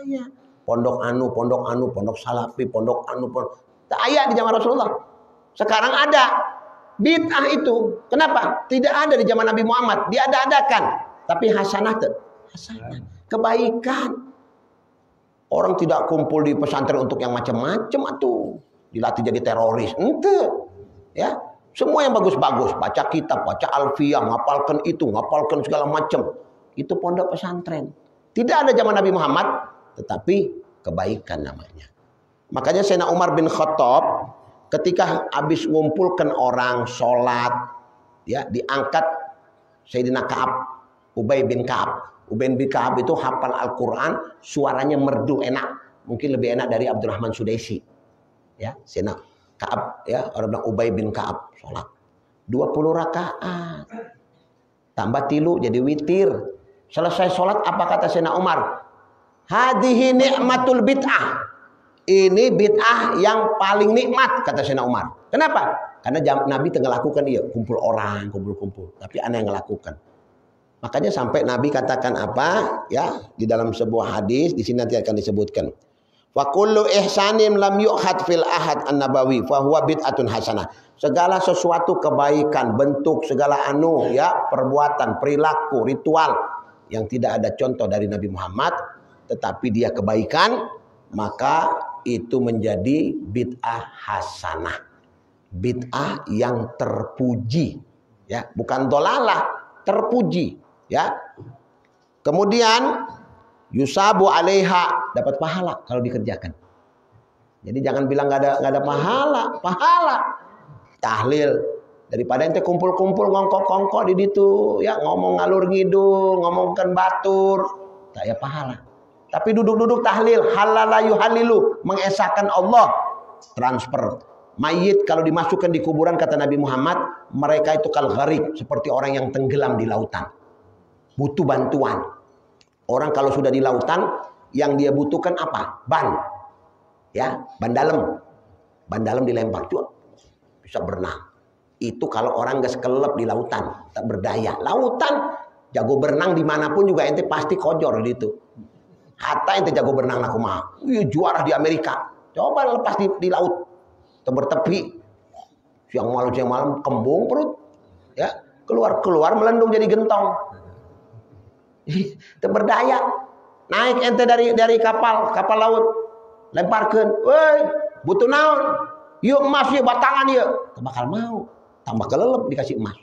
Speaker 1: Ya. Pondok pondok salafi, pondok tak ayat di zaman Rasulullah. Sekarang ada bid'ah itu. Kenapa? Tidak ada di zaman Nabi Muhammad, diada-adakan. Tapi hasanah. Kebaikan. Orang tidak kumpul di pesantren untuk yang macam-macam atuh. Dilatih jadi teroris. Ente. Ya. Semua yang bagus-bagus. Baca kitab, baca alfiyah, ngapalkan itu, ngapalkan segala macam. Itu pondok pesantren. Tidak ada zaman Nabi Muhammad, tetapi kebaikan namanya. Makanya Sayyidina Umar bin Khattab ketika habis ngumpulkan orang sholat, ya, diangkat Sayyidina Ka'ab, Ubay bin Ka'ab. Ubay bin Ka'ab itu hafal Al-Quran, suaranya merdu, enak. Mungkin lebih enak dari Abdurrahman Sudaisi. Ya, Sayyidina Ka'ab, ya, orang bilang Ubay bin Ka'ab sholat 20 rakaat. Tambah tilu jadi witir. Selesai sholat apa kata Sayyidina Umar? Hadhihi ni'matul bid'ah. Ini bid'ah yang paling nikmat kata Sayyidina Umar. Kenapa? Karena Nabi tengah lakukan dia, kumpul orang, kumpul. Tapi ana yang ngelakukan. Makanya sampai Nabi katakan apa? Ya, di dalam sebuah hadis di sini nanti akan disebutkan. Wa kullu ihsanin lam yu'had fil ahad an-nabawi fa huwa bid'atun hasanah. Segala sesuatu kebaikan, bentuk segala ya, perbuatan, perilaku, ritual yang tidak ada contoh dari Nabi Muhammad tetapi dia kebaikan, maka itu menjadi bid'ah hasanah. Bid'ah yang terpuji, ya, bukan dolalah, terpuji, ya. Kemudian yusabu alaiha, dapat pahala kalau dikerjakan. Jadi jangan bilang nggak ada pahala. Tahlil daripada ente kumpul-kumpul ngongkok-ngongkok di situ, ya, ngomong ngalur ngidul, ngomongkan batur, tak ya pahala. Tapi duduk-duduk tahlil, halala yuhalilu, mengesahkan Allah, transfer. Mayit kalau dimasukkan di kuburan kata Nabi Muhammad, mereka itu kal gharib, seperti orang yang tenggelam di lautan. Butuh bantuan. Orang kalau sudah di lautan, yang dia butuhkan apa? Ban. Ya, ban dalam. Ban dalam dilempar, cuy. Bisa berenang. Itu kalau orang gak sekelep di lautan, tak berdaya. Lautan, jago berenang dimanapun juga ente pasti kojor gitu. Hatta ente jago berenang aku mah. Juara di Amerika. Coba lepas di laut. Bertepi. Siang malam kembung perut. Ya, keluar melendung jadi gentong. Berdaya. Naik ente dari kapal laut. Lemparkeun. Woi, butuh naon? Yuk emas yuk batangan yuk. Bakal mau. Tambah kelelep dikasih emas.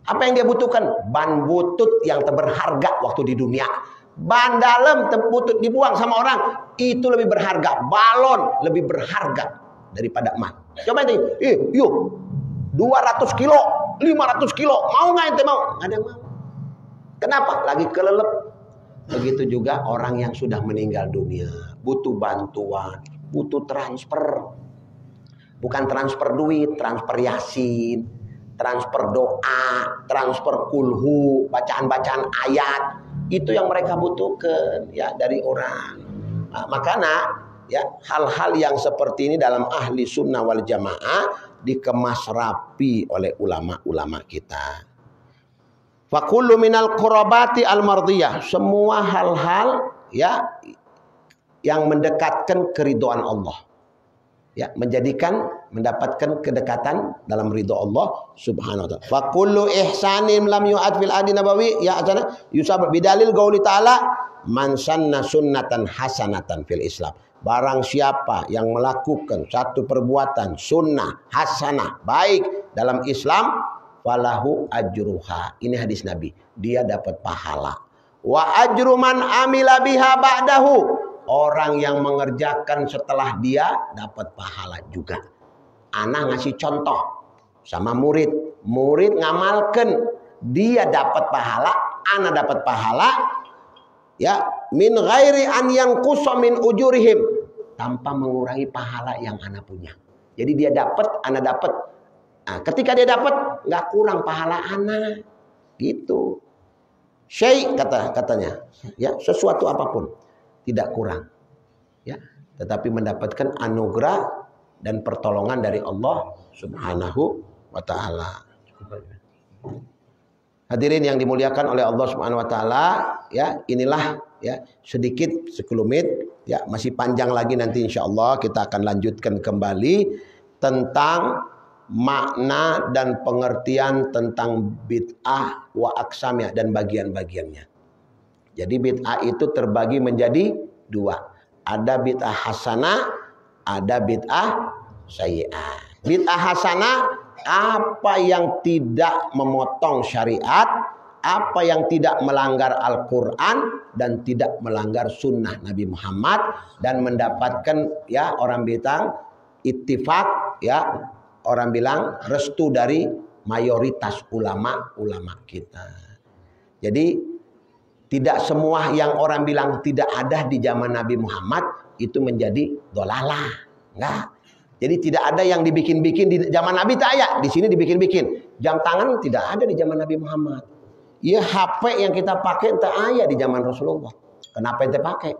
Speaker 1: Apa yang dia butuhkan? Ban butut yang berharga waktu di dunia. Ban dalam butut dibuang sama orang, itu lebih berharga. Balon lebih berharga daripada emas. Coba nanti, yuk 200 kilo, 500 kilo, mau nggak ente mau? Nggak ada yang mau. Kenapa? Lagi kelelep. Begitu juga orang yang sudah meninggal dunia, butuh bantuan, butuh transfer. Bukan transfer duit, transfer yasin, transfer doa, transfer kulhu, bacaan-bacaan ayat. Itu yang mereka butuhkan ya dari orang. Nah, makanya ya hal-hal yang seperti ini dalam ahli sunnah wal jamaah dikemas rapi oleh ulama-ulama kita. Fa kullu minal qurabati al mardiyah, semua hal-hal ya yang mendekatkan keridhaan Allah. Ya, mendapatkan kedekatan dalam ridho Allah Subhanahu wa taala. Fa kullu ihsanin lam yu'ad fil adi nabawi ya asana yusab bidalil qauli ta'ala man sanna sunnatan hasanatan fil Islam. Barang siapa yang melakukan satu perbuatan sunnah hasanah baik dalam Islam, falahu ajruha. Ini hadis Nabi. Dia dapat pahala. Wa ajru man amila biha ba'dahu. Orang yang mengerjakan setelah dia dapat pahala juga. Ana ngasih contoh sama murid. Murid ngamalkan, dia dapat pahala, ana dapat pahala. Ya, min ghairi an yanqusa min ujurihim, tanpa mengurangi pahala yang ana punya. Jadi dia dapat, ana dapat. Nah, ketika dia dapat nggak kurang pahala ana. Gitu. Syai katanya, ya, sesuatu apapun tidak kurang. Ya, tetapi mendapatkan anugerah dan pertolongan dari Allah Subhanahu wa taala. Hadirin yang dimuliakan oleh Allah Subhanahu wa taala, ya, inilah ya sedikit sekelumit, ya, masih panjang lagi nanti insyaallah kita akan lanjutkan kembali tentang makna dan pengertian tentang bid'ah wa aqsamnya dan bagian-bagiannya. Jadi bid'ah itu terbagi menjadi dua. Ada bid'ah hasanah, ada bid'ah sayyi'ah. Bid'ah hasanah apa yang tidak memotong syariat, apa yang tidak melanggar Al-Quran dan tidak melanggar sunnah Nabi Muhammad dan mendapatkan ya orang bilang ittifaq, ya orang bilang restu dari mayoritas ulama-ulama kita. Jadi tidak semua yang orang bilang tidak ada di zaman Nabi Muhammad itu menjadi dolalah. Enggak. Jadi tidak ada yang dibikin-bikin di zaman Nabi tak ada, di sini dibikin-bikin. Jam tangan tidak ada di zaman Nabi Muhammad. Ya HP yang kita pakai tak ada di zaman Rasulullah. Kenapa ente pakai?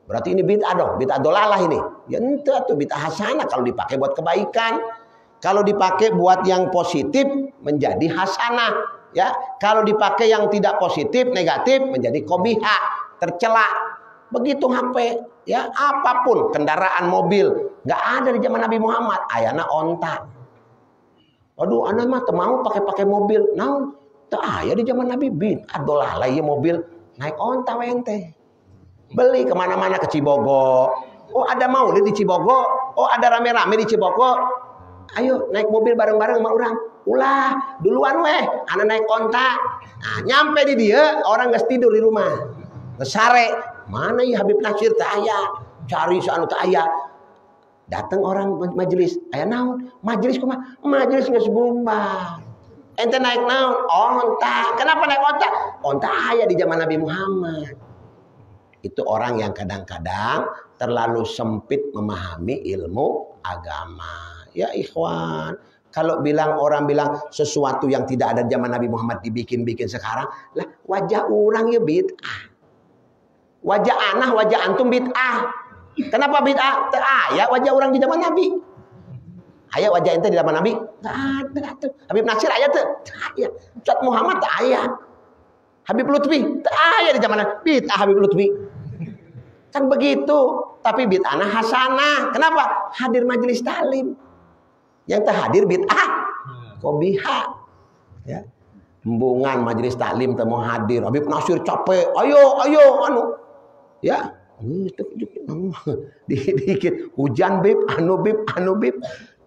Speaker 1: Berarti ini bid'ah dong, bid'ah dolalah ini. Ya ente tuh bid'ah hasanah kalau dipakai buat kebaikan. Kalau dipakai buat yang positif menjadi hasanah. Ya, kalau dipakai yang tidak positif, negatif menjadi qobihah, tercela. Begitu HP, ya, apapun kendaraan mobil nggak ada di zaman Nabi Muhammad. Ayana onta. Aduh, anak mah mau pakai mobil. Nah, teu aya di zaman Nabi bid'ah dolalah ieu mobil naik onta we ente. Beli kemana-mana ke Cibogo. Oh, ada maulid di Cibogo. Oh, ada rame-rame di Cibogo. Ayo naik mobil bareng-bareng sama orang. Ulah duluan weh, anak naik onta. Nah, nyampe di dia orang nggak tidur di rumah. Ngesare, mana ya Habib Nasir tak aya, cari sanu tak aya. Datang orang majelis, aya naon? Majelis kumaha? Majelis geus bubar. Ente naik naon? Onta. Kenapa naik onta? Onta aya di zaman Nabi Muhammad. Itu orang yang kadang-kadang terlalu sempit memahami ilmu agama. Ya ikhwan, kalau orang bilang sesuatu yang tidak ada zaman Nabi Muhammad dibikin-bikin sekarang, lah wajah orang ya bid'ah. Wajah anah, wajah antum bid'ah. Kenapa bid'ah? Tak ada wajah orang di zaman Nabi. Aya wajah ente di zaman Nabi? Tak ada. Habib Nasir aya teu? Tak aya. Ustaz Muhammad tak aya. Habib Lutfi tak aya di zaman Nabi. Bid'ah Habib Lutfi. Kan begitu. Tapi bid'ah hasanah. Kenapa? Hadir majelis talim. Yang tak hadir bid'ah qobihah. Ya. Embungan majelis taklim teu mau hadir. Habib Nasir capek. Ayo anu. Ya. Dikit hujan bib, anu bib.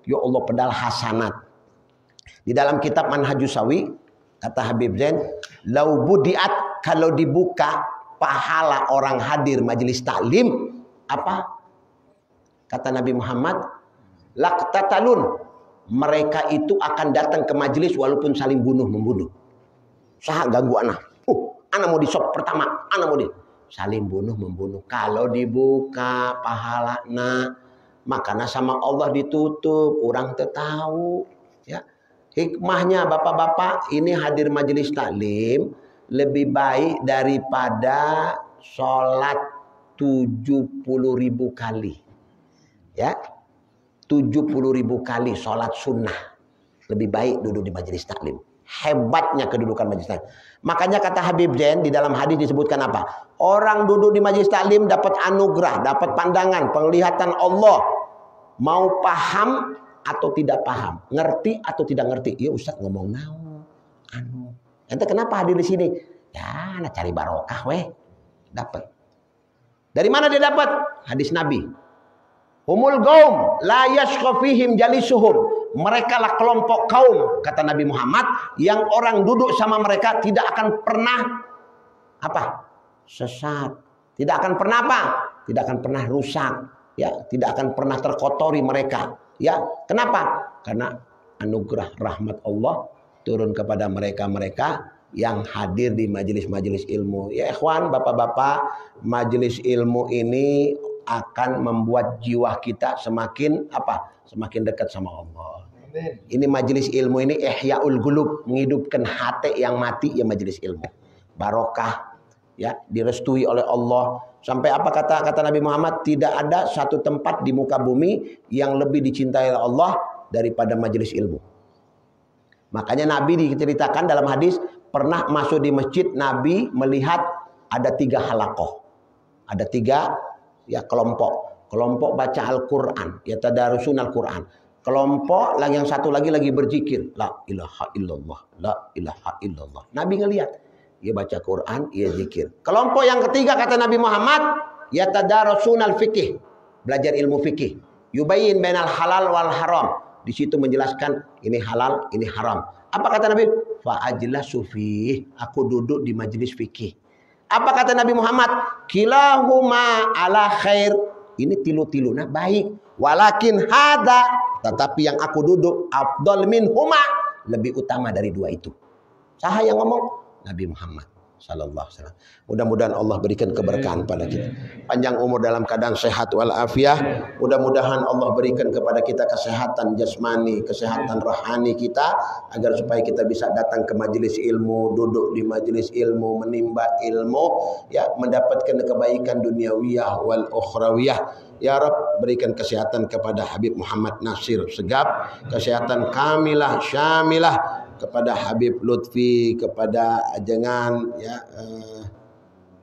Speaker 1: Ya Allah pedal hasanat. Di dalam kitab Manhajus Sawi Kata Habib Zain, lau budiat, kalau dibuka pahala orang hadir majelis taklim, apa? Kata Nabi Muhammad, laqtatalun, mereka itu akan datang ke majelis walaupun saling membunuh. Saha ganggu anak. Anak mau disop pertama, anak mau saling membunuh. Kalau dibuka pahalana, makanya sama Allah ditutup, orang tahu, ya. Hikmahnya bapak-bapak ini hadir majelis taklim lebih baik daripada sholat 70.000 kali. Ya, 70.000 kali sholat sunnah. Lebih baik duduk di majelis taklim. Hebatnya kedudukan majelis taklim. Makanya kata Habib Zain di dalam hadis disebutkan apa? Orang duduk di majelis taklim dapat anugerah, dapat pandangan, penglihatan Allah. Mau paham atau tidak paham, ngerti atau tidak ngerti. Ya Ustaz ngomong ente kenapa hadir di sini? Ya, nak cari barokah weh. Dapat. Dari mana dia dapat? Hadis Nabi. Humul qaum la yashqa fihim jalisuhum. Mereka lah kelompok kaum, kata Nabi Muhammad, yang orang duduk sama mereka tidak akan pernah apa? Sesat. Tidak akan pernah apa? Tidak akan pernah rusak, ya, tidak akan pernah terkotori mereka. Ya, kenapa? Karena anugerah rahmat Allah turun kepada mereka-mereka yang hadir di majelis-majelis ilmu. Ya ikhwan, bapak-bapak, majelis ilmu ini akan membuat jiwa kita semakin apa? Semakin dekat sama Allah. Amin. Ini majelis ilmu ini ihyaul qulub, menghidupkan hati yang mati, ya majelis ilmu. Barokah, ya, direstui oleh Allah. Sampai apa kata Nabi Muhammad, tidak ada satu tempat di muka bumi yang lebih dicintai oleh Allah daripada majelis ilmu. Makanya Nabi diceritakan dalam hadis, pernah masuk di masjid, Nabi melihat ada 3 halaqah. Ada 3 ya kelompok. Kelompok baca Al-Quran, ya tadarusun Al-Quran. Kelompok yang satu lagi berzikir, la ilaha illallah, la ilaha illallah. Nabi ngelihat, ia baca Quran, ia zikir. Kelompok yang ketiga kata Nabi Muhammad, yatadarusun al-fiqih, belajar ilmu fikih. Yubayyin bainal halal wal haram. Di situ menjelaskan ini halal, ini haram. Apa kata Nabi? Fa ajlasu fihi, aku duduk di majelis fikih. Apa kata Nabi Muhammad? Kilahuma ala khair. Ini tilu-tiluna baik. Walakin hada, tetapi yang aku duduk afdal min huma, lebih utama dari 2 itu. Saha yang ngomong? Nabi Muhammad sallallahu alaihi wasallam. Mudah-mudahan Allah berikan keberkahan pada kita. Panjang umur dalam keadaan sehat wal afiah. Mudah-mudahan Allah berikan kepada kita kesehatan jasmani, kesehatan rohani kita, agar supaya kita bisa datang ke majelis ilmu, duduk di majelis ilmu, menimba ilmu, ya, mendapatkan kebaikan duniawiyah wal ukhrawiyah. Ya Rabb, berikan kesehatan kepada Habib Muhammad Nasir Segap, kesehatan kamilah syamilah kepada Habib Lutfi, kepada Ajengan, ya,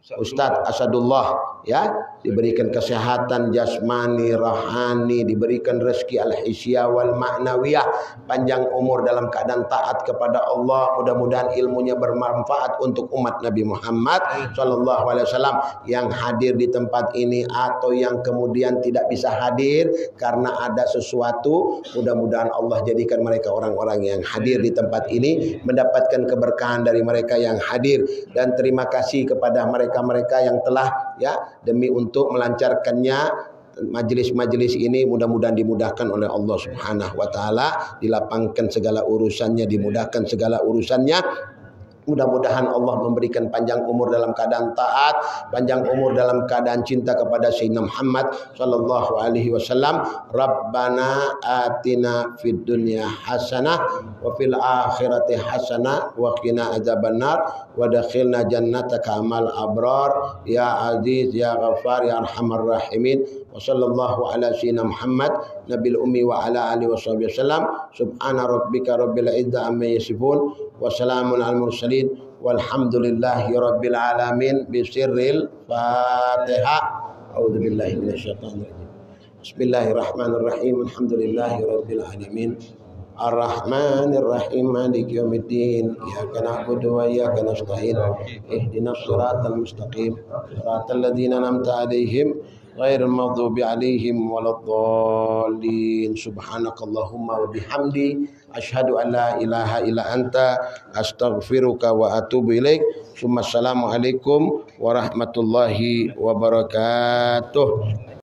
Speaker 1: Ustadz Asadullah, ya, diberikan kesehatan jasmani, rohani, diberikan rezeki al-hisyah wal ma'nawiyah, panjang umur dalam keadaan taat kepada Allah. Mudah-mudahan ilmunya bermanfaat untuk umat Nabi Muhammad sallallahu alaihi wasallam yang hadir di tempat ini atau yang kemudian tidak bisa hadir karena ada sesuatu. Mudah-mudahan Allah jadikan mereka orang-orang yang hadir di tempat ini mendapatkan keberkahan dari mereka yang hadir, dan terima kasih kepada mereka yang telah, ya, demi untuk melancarkannya majelis-majelis ini, mudah-mudahan dimudahkan oleh Allah Subhanahu wa taala, dilapangkan segala urusannya, dimudahkan segala urusannya. Mudah-mudahan Allah memberikan panjang umur dalam keadaan taat, panjang umur dalam keadaan cinta kepada Sayyidina Muhammad sallallahu alaihi wasallam. Rabbana atina fid dunya hasanah wa fil akhirati hasanah wa qina adzabannar wa dakhilna jannataka amal abrar ya aziz ya ghafar ya arhamar rahimin. Wa sallallahu ala sayyidina Muhammad nabil ummi wa ala alihi washabihi wasallam. Subhana rabbika rabbil izzati amma yasifun wa salamun al mursalin walhamdulillahi rabbil alamin. Bisirril Fatihah. A'udzu billahi minasyaitonir rajim. Bismillahirrahmanirrahim. Alhamdulillahi rabbil alamin. Ar-Rahmanir Rahim. Maliki yaumiddin. Iyyaka na'budu wa iyyaka nasta'in. Ihdinas siratal mustaqim. Siratal ladzina an'amta 'alaihim ghairil maghdubi 'alaihim waladdallin. Subhanakallahumma wa bihamdi asyhadu an la ilaha illa anta astaghfiruka wa atubu ilaik. Assalamualaikum warahmatullahi wabarakatuh.